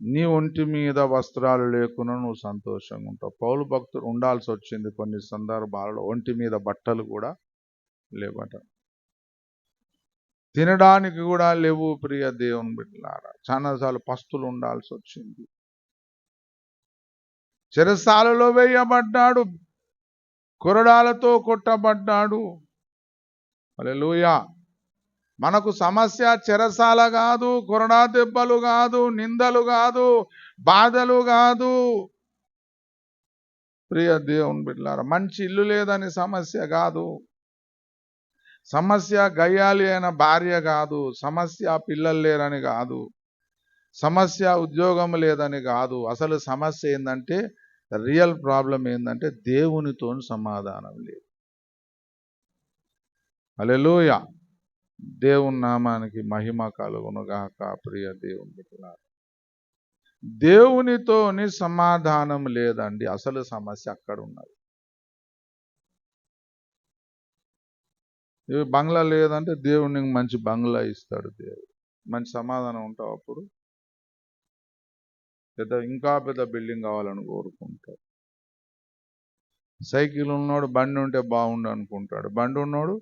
[SPEAKER 1] నీ ఒంటి మీద వస్త్రాలు లేకుండా నువ్వు సంతోషంగా ఉంటావు. పౌలు భక్తుడు ఉండాల్సి వచ్చింది కొన్ని సందర్భాలలో, ఒంటి మీద బట్టలు కూడా లేవట, తినడానికి కూడా లేవు. ప్రియ దేవుని బిడ్డలారా, చాలాసార్లు పస్తులు ఉండాల్సి వచ్చింది. చెరసాలలో వేయబడ్డాడు, కొరడాలతో కొట్టబడ్డాడు. హల్లెలూయా. మనకు సమస్య చెరసాల కాదు, కొరడా దెబ్బలు కాదు, నిందలు కాదు, బాధలు కాదు. ప్రియ దేవుని బిడ్డలారా, మంచి ఇల్లు లేదని సమస్య కాదు, సమస్య గయ్యాలి అయిన భార్య కాదు, సమస్య పిల్లలు లేరని కాదు, సమస్య ఉద్యోగం లేదని కాదు. అసలు సమస్య ఏంటంటే, రియల్ ప్రాబ్లం ఏంటంటే దేవునితో సమాధానం లేదు. హల్లెలూయా. దేవుని నామానికి మహిమ కలుగును గాక. ప్రియ దేవుని బిడ్డలారా, దేవునితోని సమాధానం లేదండి. అసలు సమస్య అక్కడ ఉన్నది. బంగ్లా లేదంటే దేవునికి మంచి బంగ్లా ఇస్తాడు దేవుడు. మంచి సమాధానం ఉంటావు అప్పుడు. ఇంకా పెద్ద బిల్డింగ్ కావాలని కోరుకుంటాడు. సైకిల్ ఉన్నోడు బండి ఉంటే బాగుండు అనుకుంటాడు, బండి ఉన్నోడు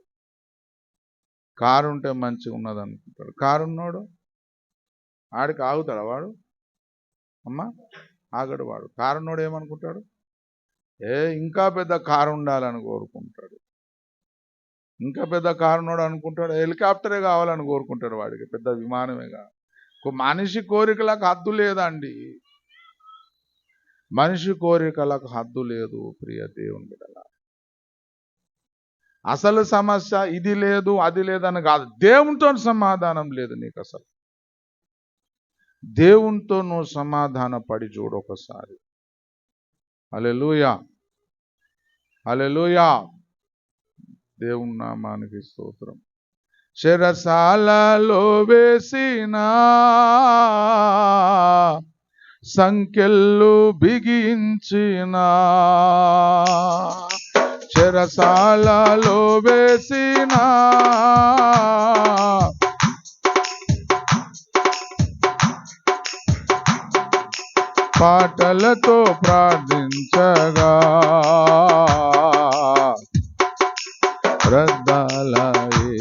[SPEAKER 1] కారు ఉంటే మంచిగా ఉన్నది అనుకుంటాడు, కారు ఉన్నోడు ఆడికి ఆగుతాడు వాడు? అమ్మా, ఆగడు వాడు. కారు ఉన్నోడు ఏమనుకుంటాడు? ఇంకా పెద్ద కారు ఉండాలని కోరుకుంటాడు. ఇంకా పెద్ద కారు ఉన్నోడు అనుకుంటాడు హెలికాప్టరే కావాలని కోరుకుంటాడు, వాడికి పెద్ద విమానమే కాదు. మనిషి కోరికలకు హద్దు లేదండి. మనిషి కోరికలకు హద్దు లేదు. ప్రియ దేవుని బిడ్డలారా, అసలు సమస్య ఇది లేదు అది లేదని కాదు, దేవునితో సమాధానం లేదు నీకు. అసలు దేవునితో నువ్వు సమాధాన పడి చూడు ఒకసారి. హల్లెలూయా, హల్లెలూయా. దేవుని నామానికి స్తోత్రం. చెరసాలలో వేసిన సంకెళ్ళు బిగించిన, చెరసాలలో వేసిన పాటలతో ప్రార్థించగా రద్దాలయే,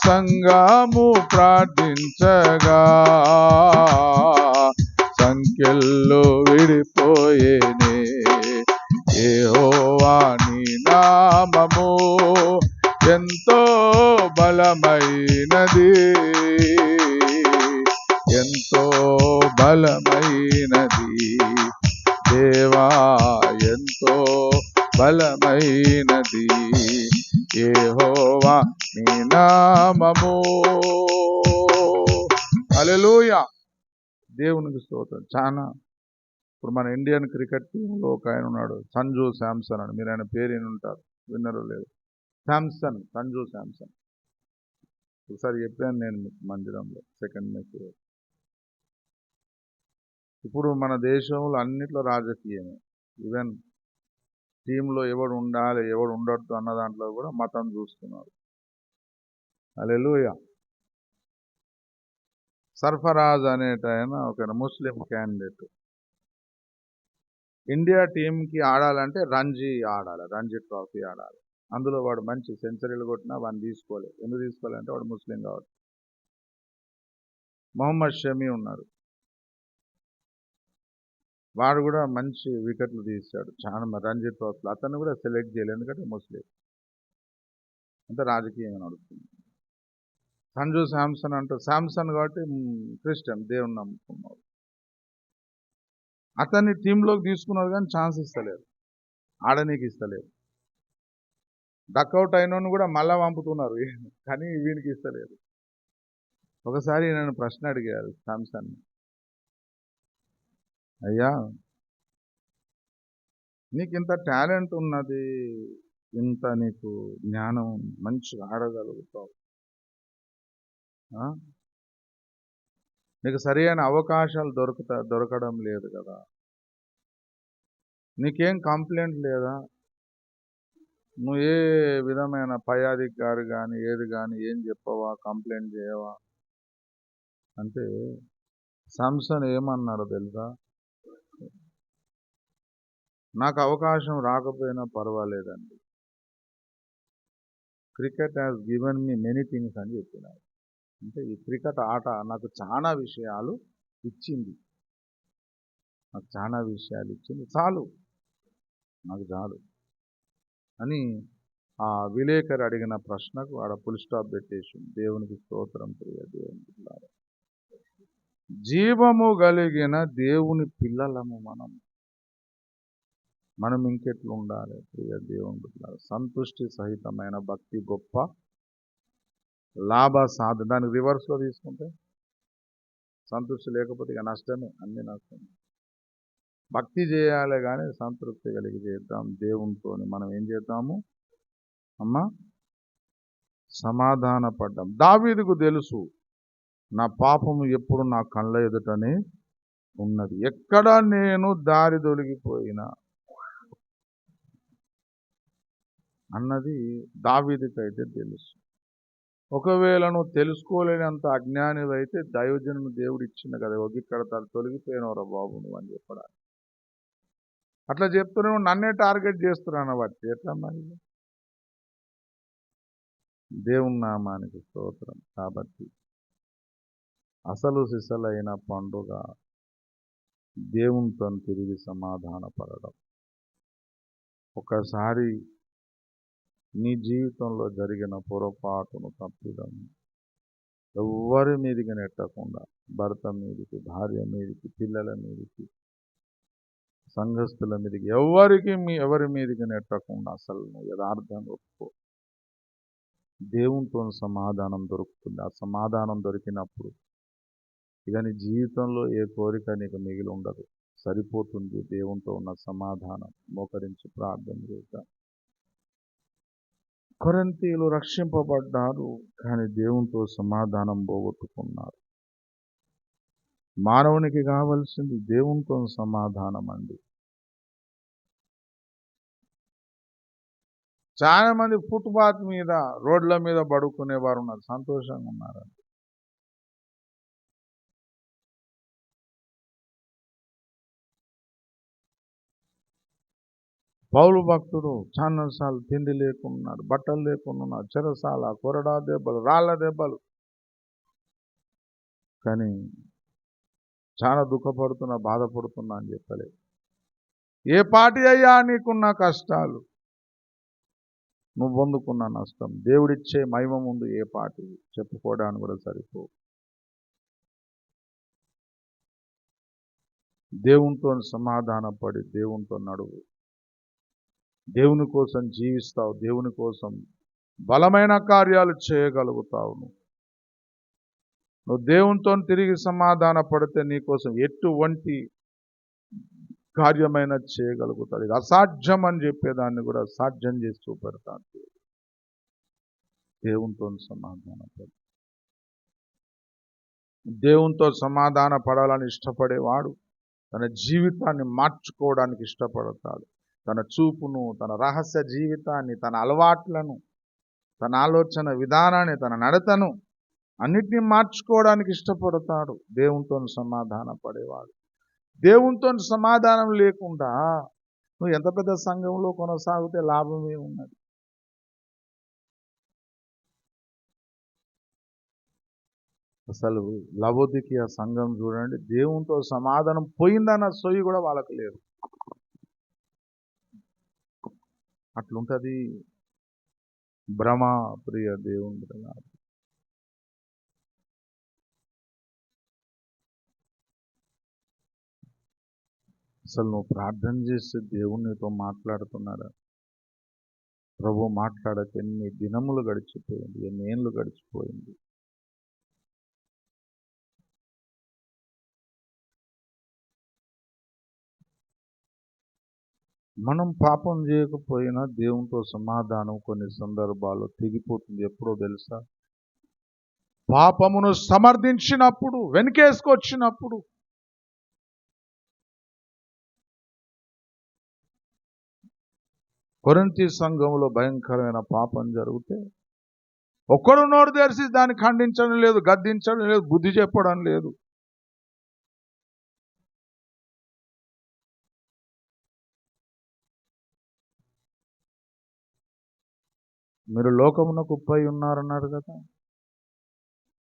[SPEAKER 1] సంఘము ప్రార్థించగా సంఖ్యల్లో విడిపోయేనే. యెహోవా నీ నామము ఎంతో బలమైనది, ఎంతో బలమైనది. దేవా ఎంతో బలమైనది యెహోవా నీ నామము. హల్లెలూయా. దేవునికి స్తోత్రం. చాలా ఇప్పుడు మన ఇండియన్ క్రికెట్ టీంలో ఒక ఆయన ఉన్నాడు, సంజు శాంసన్ అని. మీరు ఆయన పేరు వినుంటారు, విన్నరు లేదు. శాంసన్, సంజు శాంసన్. ఒకసారి చెప్పాను నేను మీకు మందిరంలో, సెకండ్ మ్యాచ్. ఇప్పుడు మన దేశంలో అన్నిట్లో రాజకీయమే. ఈవెన్ టీంలో ఎవడు ఉండాలి ఎవడు ఉండొద్దు అన్న దాంట్లో కూడా మతం చూస్తున్నారు. హల్లెలూయా. సర్ఫరాజ్ అనేటైన ఒక ముస్లిం క్యాండిడేట్ ఇండియా టీంకి ఆడాలంటే రంజీ ఆడాలి, రంజీ ట్రోఫీ ఆడాలి. అందులో వాడు మంచి సెంచరీలు కొట్టినా వాడిని తీసుకోలేదు. ఎందుకు తీసుకోవాలంటే వాడు ముస్లిం కాబట్టి. మొహమ్మద్ షమీ ఉన్నారు, వాడు కూడా మంచి వికెట్లు తీశాడు, చాలా రంజీ ట్రోఫీలో. అతన్ని కూడా సెలెక్ట్ చేయలేదు, ఎందుకంటే ముస్లిం. అంటే రాజకీయంగా నడుస్తుంది. సంజు శాంసన్ అంటే శాంసన్ కాబట్టి క్రిస్టియన్, దేవుని నమ్ముకున్నాడు. అతన్ని టీంలోకి తీసుకున్నారు కానీ ఛాన్స్ ఇస్తలేరు, ఆడనీకి ఇస్తలేరు. డక్అవుట్ అయినోని కూడా మళ్ళా పంపుతున్నారు, కానీ వీనికి ఇస్తలేరు. ఒకసారి నన్ను ప్రశ్న అడిగారు శాంసన్, అయ్యా నీకు ఇంత టాలెంట్ ఉన్నది, ఇంత నీకు జ్ఞానం, మంచిగా ఆడగలుగుతావు, నీకు సరి అయిన అవకాశాలు దొరకడం లేదు కదా, నీకేం కంప్లైంట్ లేదా, నువ్వు ఏ విధమైన పై అధికారి కానీ ఏది కానీ ఏం చెప్పవా, కంప్లైంట్ చేయవా అంటే శాంసన్ ఏమన్నాడో తెలుసా, నాకు అవకాశం రాకపోయినా పర్వాలేదండి, cricket has given me many things అని చెప్పినాడు. అంటే ఈ క్రికెట్ ఆట నాకు చాలా విషయాలు ఇచ్చింది, నాకు చాలా విషయాలు ఇచ్చింది, చాలు నాకు చాలు అని ఆ విలేకరు అడిగిన ప్రశ్నకు ఆడ ఫుల్ స్టాప్ పెట్టేసి, దేవునికి స్తోత్రం. ప్రియ దేవుని పిల్లలు, జీవము కలిగిన దేవుని పిల్లలము మనం ఇంకెట్లు ఉండాలి ప్రియ దేవుని పిల్లలు? సంతుష్టి సహితమైన భక్తి గొప్ప లాభ సాధన. దానికి రివర్స్లో తీసుకుంటే సంతృప్తి లేకపోతే ఇక నష్టమే, అన్ని నష్టమే. భక్తి చేయాలి కానీ సంతృప్తి కలిగి చేద్దాం దేవునితో. మనం ఏం చేద్దాము అమ్మా, సమాధాన పడ్డాం. దావీదుకు తెలుసు, నా పాపము ఎప్పుడు నా కళ్ళ ఎదుటనే ఉన్నది, ఎక్కడ నేను దారి తొలగిపోయినా అన్నది దావీదుకైతే తెలుసు. ఒకవేళ నువ్వు తెలుసుకోలేనంత అజ్ఞానివైతే దైవజనుని దేవుడు ఇచ్చింది కదా, ఇక్కడ తొలగిపోయినవరా బాబు నువ్వు అని చెప్పడానికి. అట్లా చెప్తూనే నన్నే టార్గెట్ చేస్తున్నాను బట్టి ఎట్లా మరి? దేవుని నామానికి స్తోత్రం. కాబట్టి అసలు సిసలైన పండుగ దేవునితో తిరిగి సమాధాన పడడం. ఒకసారి నీ జీవితంలో జరిగిన పొరపాటును, తప్పిదం ఎవ్వరి మీదికి నెట్టకుండా, భర్త మీదికి, భార్య మీదికి, పిల్లల మీదికి, సంఘస్థుల మీదికి, ఎవరి మీదికి నెట్టకుండా అసలు యథార్థంగా ఒప్పుకో. దేవునితో సమాధానం దొరుకుతుంది. ఆ సమాధానం దొరికినప్పుడు ఇక నీ జీవితంలో ఏ కోరిక నీకు మిగిలి ఉండదు, సరిపోతుంది దేవునితో ఉన్న సమాధానం. మోకరించి ప్రార్థన చేద్దాం. కొరింథీయులు రక్షింపబడ్డారు, కానీ దేవునితో సమాధానం పోగొట్టుకున్నారు. మానవునికి కావలసింది దేవునితో సమాధానం అండి. చాలా మంది ఫుట్పాత్ మీద, రోడ్ల మీద పడుకునేవారు ఉన్నారు, సంతోషంగా ఉన్నారండి. పౌలు భక్తుడు చాలాసార్లు తిండి లేకున్నాడు, బట్టలు లేకున్నాడు, చెరసాల, కొరడా దెబ్బలు, రాళ్ళ దెబ్బలు, కానీ చాలా దుఃఖపడుతున్నా, బాధపడుతున్నా అని చెప్పలేదు. ఏ పాటి అయ్యా నీకున్న కష్టాలు, నువ్వు పొందుకున్న నష్టం, దేవుడిచ్చే మహిమ ముందు ఏ పాటి చెప్పుకోవడానికి కూడా సరిపో. దేవునితో సమాధానపడి దేవునితో నడువు. దేవుని కోసం జీవిస్తావు, దేవుని కోసం బలమైన కార్యాలు చేయగలుగుతావు. నువ్వు దేవునితో తిరిగి సమాధాన పడితే నీకోసం ఎటువంటి కార్యమైన చేయగలుగుతాడు. ఇది అసాధ్యం అని చెప్పేదాన్ని కూడా సాధ్యం చేసి చూపెడతాడు. దేవునితో సమాధాన పడు. దేవునితో సమాధాన పడాలని ఇష్టపడేవాడు తన జీవితాన్ని మార్చుకోవడానికి ఇష్టపడతాడు. తన చూపును, తన రహస్య జీవితాన్ని, తన అలవాట్లను, తన ఆలోచన విధానాన్ని, తన నడతను అన్నిటినీ మార్చుకోవడానికి ఇష్టపడతాడు దేవునితో సమాధాన పడేవాడు. దేవునితో సమాధానం లేకుండా నువ్వు ఎంత పెద్ద సంఘంలో కొనసాగితే లాభమే ఉన్నది? అసలు లవోదికీయ సంఘం చూడండి, దేవునితో సమాధానం పోయిందన్న సొయ్యి కూడా వాళ్ళకి లేదు. అట్లుంటది భ్రమ. ప్రియ దేవుని బిడ్డలారా, అసలు నువ్వు ప్రార్థన చేస్తే దేవుడు నీతో మాట్లాడుతున్నాడా? ప్రభు మాట్లాడక ఎన్ని దినములు గడిచిపోయింది, ఎన్ని ఏళ్ళు గడిచిపోయింది. మనం పాపం చేయకపోయినా దేవునితో సమాధానం కొన్ని సందర్భాల్లో తెగిపోతుంది. ఎప్పుడో తెలుసా? పాపమును సమర్థించినప్పుడు, వెనకేసుకొచ్చినప్పుడు. కొరింథీ సంఘంలో భయంకరమైన పాపం జరిగితే ఒక్కడు నోరు తెరిచి దాన్ని ఖండించడం లేదు, గద్దించడం లేదు, బుద్ధి చెప్పడం లేదు. మీరు లోకమునకు ఉప్పై ఉన్నారన్నారు కదా.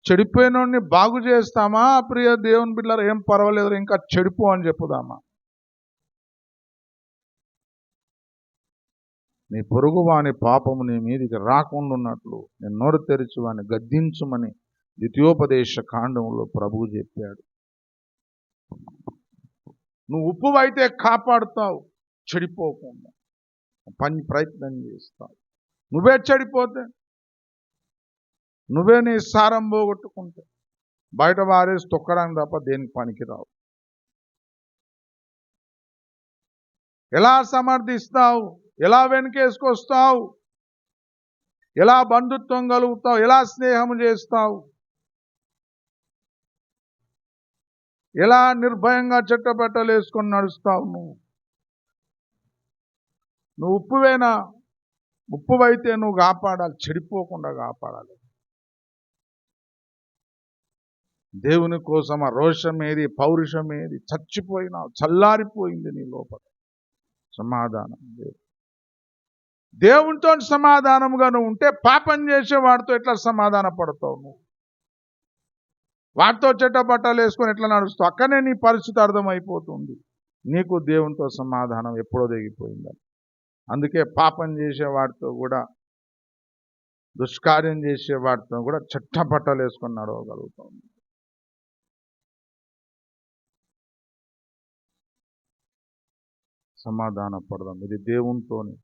[SPEAKER 1] చెడిపోయినోడిని బాగు చేస్తామా? ప్రియ దేవుని బిడ్డలారా, ఏం పర్వాలేదు, ఇంకా చెడిపో అని చెప్పుదామా? నీ పొరుగు వాని పాపము నీ మీదికి రాకుండా ఉన్నట్లు నేను నోరు తెరిచి వాని గద్దించుమని ద్వితీయోపదేశ కాండంలో ప్రభువు చెప్పాడు. నువ్వు ఉప్పువైతే కాపాడుతావు, చెడిపోకుండా ప్రయత్నం చేస్తావు. నువ్వే చెడిపోతే, నువ్వే నీ సారం పోగొట్టుకుంటే బయట వారేసి తొక్కడానికి తప్ప దేనికి పనికిరావు. ఎలా సమర్థిస్తావు? ఎలా వెనకేసుకొస్తావు? ఎలా బంధుత్వం కలుగుతావు? ఎలా స్నేహం చేస్తావు? ఎలా నిర్భయంగా చెట్టబట్టలు వేసుకొని నడుస్తావు? నువ్వు ఉప్పువేనా? ఉప్పువైతే నువ్వు కాపాడాలి, చెడిపోకుండా కాపాడాలి. దేవుని కోసం ఆ రోషం ఏది, పౌరుషం ఏది? చచ్చిపోయినావు, చల్లారిపోయింది నీ లోపల. సమాధానం లేదు. దేవునితో సమాధానంగా నువ్వు ఉంటే పాపం చేసే వాడితో ఎట్లా సమాధాన పడతావు? నువ్వు వాటితో చెట్టబట్టలు వేసుకొని ఎట్లా నడుస్తావు? అక్కడనే నీ పరిస్థితి అర్థమైపోతుంది. నీకు దేవునితో సమాధానం ఎప్పుడో దిగిపోయిందని. అందుకే పాపం చేసేవాడితో కూడా, దుష్కార్యం చేసేవాడితో కూడా చెట్టబట్టలు వేసుకొని నడవగలుగుతాం. సమాధాన పడదాం. ఇది దేవునితోని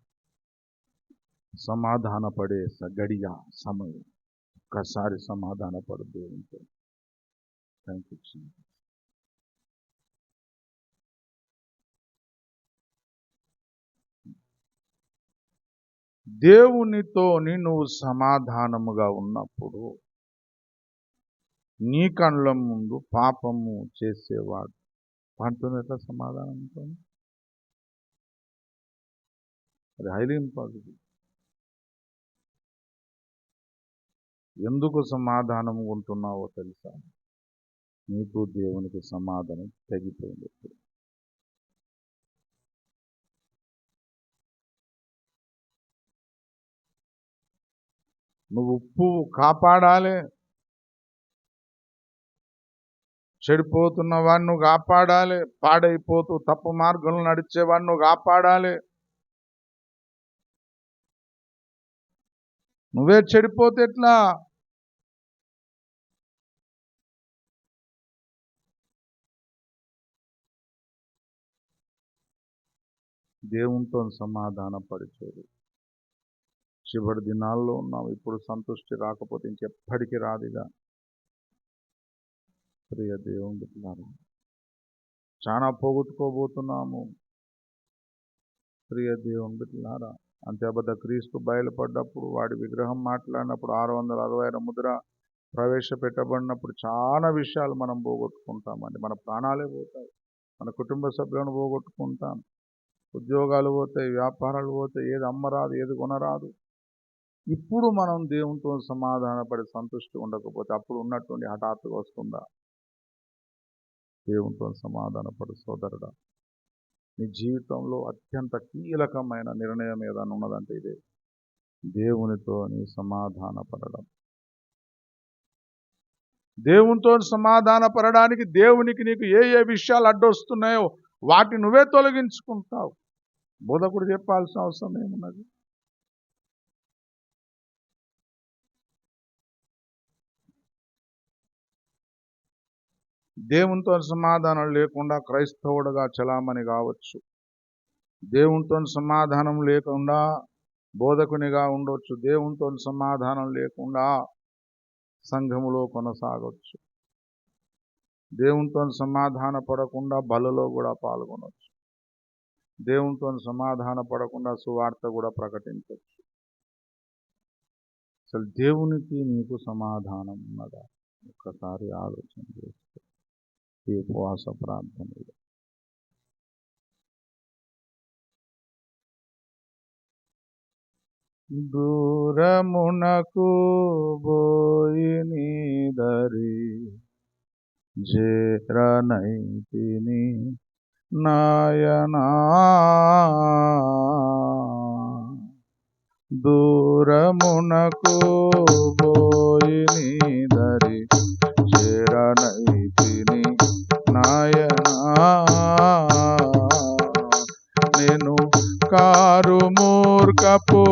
[SPEAKER 1] సమాధాన పడే గడియ సమయం. ఒక్కసారి సమాధాన పడు దేవునితో. Thank you. దేవునితోని నువ్వు సమాధానముగా ఉన్నప్పుడు నీ కళ్ళ ముందు పాపము చేసేవాడు వాటితో ఎట్లా సమాధానం ఉంటుంది? అది హైలీ ఇంపాసిబుల్. ఎందుకు సమాధానం ఉంటున్నావో తెలుసా? నీకు దేవునికి సమాధానం తెగిపోయింది. నువ్వు ఉప్పు కాపాడాలి, చెడిపోతున్న వాడిని నువ్వు కాపాడాలి, పాడైపోతూ తప్పు మార్గంలో నడిచేవాడిని నువ్వు కాపాడాలి. నువ్వే చెడిపోతే ఎట్లా? దేవునితో సమాధాన పడిచేది. చివరి దినాల్లో ఉన్నావు. ఇప్పుడు సంతృష్టి రాకపోతే ఇంకెప్పటికీ రాదుగా. ప్రియ దేవుని బిడ్డలారా, చాలా పోగొట్టుకోబోతున్నాము. ప్రియ దేవుని బిడ్డలారా, అంతే అబద్ధ క్రీస్తు బయలుపడ్డప్పుడు, వాడి విగ్రహం మాట్లాడినప్పుడు, 666 ముద్ర ప్రవేశపెట్టబడినప్పుడు చాలా విషయాలు మనం పోగొట్టుకుంటామండి. మన ప్రాణాలే పోతాయి, మన కుటుంబ సభ్యులను పోగొట్టుకుంటాం, ఉద్యోగాలు పోతాయి, వ్యాపారాలు పోతాయి, ఏది అమ్మరాదు, ఏది కొనరాదు. ఇప్పుడు మనం దేవునితో సమాధానపడి సంతృష్టి ఉండకపోతే అప్పుడు ఉన్నటువంటి హఠాత్తుగా వస్తుందా? దేవునితో సమాధానపడు సోదరుడా. నీ జీవితంలో అత్యంత కీలకమైన నిర్ణయం ఏదైనా ఉన్నదంటే ఇదే, దేవునితో నీ సమాధాన పడడం. దేవునితో సమాధాన పడడానికి దేవునికి నీకు ఏ ఏ విషయాలు అడ్డొస్తున్నాయో వాటిని నువ్వే తొలగించుకుంటావు. బోధకుడు చెప్పాల్సిన అవసరం ఏమున్నది? దేవునితో సమాధానం లేకుండా క్రైస్తవుడుగా చలామణి కావచ్చు. దేవునితో సమాధానం లేకుండా బోధకునిగా ఉండొచ్చు. దేవునితో సమాధానం లేకుండా సంఘములో కొనసాగవచ్చు. దేవునితో సమాధాన పడకుండా బలలో కూడా పాల్గొనవచ్చు. దేవునితో సమాధాన పడకుండా సువార్త కూడా ప్రకటించవచ్చు. అసలు దేవునికి నీకు సమాధానం ఉన్నదా? ఒక్కసారి ఆలోచన చేసుకో ఈ ఉపవాస ప్రార్థనలో. దూరమునకు బోయిని దరి జేరనైతిని నాయనా, దూరమునకు బోయిని దరి చేరనైతిని నాయనా, నేను కారు మూర్ఖపు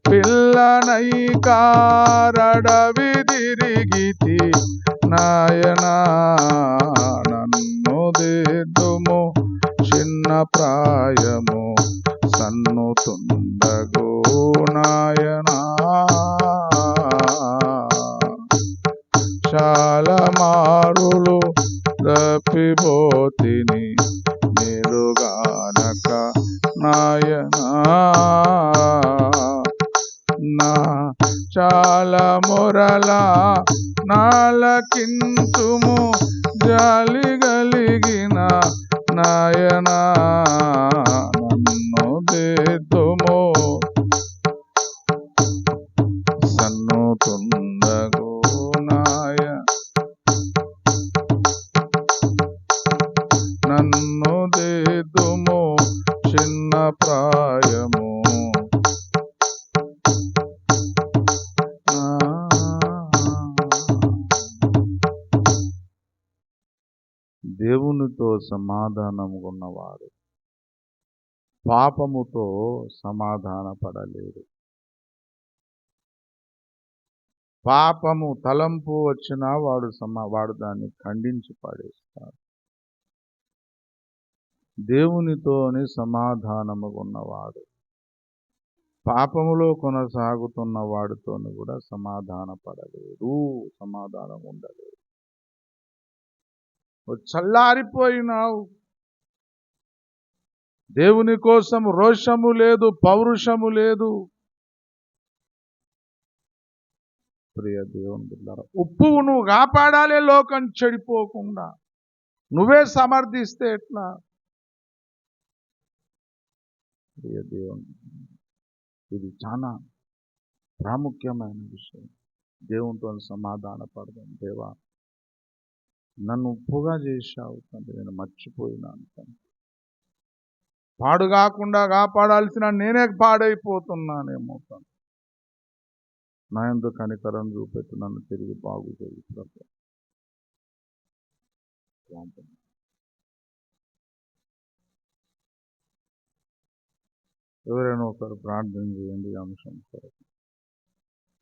[SPEAKER 1] పిల్లనై కారడవి తిరిగితి నాయనా, నన్ను దిద్దుము చిన్న ప్రాయము సన్నుతుండగు నాయనా, చాలా మారులు తప్పిపోతిని మేలుగానక నాయనా, నా చాలా మొరల నాలకింతుము జాలి కలిగిన నాయనా, నన్ను దిద్దుము సన్నుతుండగు నన్ను దిద్దుము చిన్న ప్రాయము. దేవునితో సమాధానం ఉన్నవారు పాపముతో సమాధాన పడలేరు. పాపము తలంపు వచ్చినా వాడు దాన్ని ఖండించి పడేస్తాడు. దేవునితోని సమాధానము ఉన్నవాడు పాపములో కొనసాగుతున్న వాడితోని కూడా సమాధాన పడలేరు, సమాధానం ఉండలేదు. చల్లారిపోయినావు, దేవుని కోసం రోషము లేదు, పౌరుషము లేదు. ప్రియ దేవుని బిడ్డలారా, ఉప్పువు నువ్వు కాపాడాలే లోకం చెడిపోకుండా. నువ్వే సమర్థిస్తే ఎట్లా? ప్రియ దేవుని, ఇది చాలా ప్రాముఖ్యమైన విషయం. దేవునితో సమాధాన పడదాం. దేవా, నన్ను ఉప్పుగా చేశావు తండ్రి, నేను మర్చిపోయినాను తండ్రి. పాడు కాకుండా కాపాడాల్సిన నేనే పాడైపోతున్నానేమో తండ్రి. నా యందు కనికరం చూపెట్టు, నన్ను తిరిగి బాగు చేయి ప్రభు. ఎవరైనా ఒకరు ప్రార్థన చేయండి ఈ అంశం కొరకు.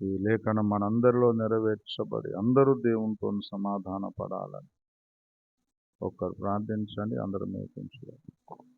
[SPEAKER 1] ఈ లేఖనం మనందరిలో నెరవేర్చబడి అందరూ దేవునితో సమాధాన పడాలని ఒకరు ప్రార్థించండి. అందరూ మేల్కొంచుకోండి.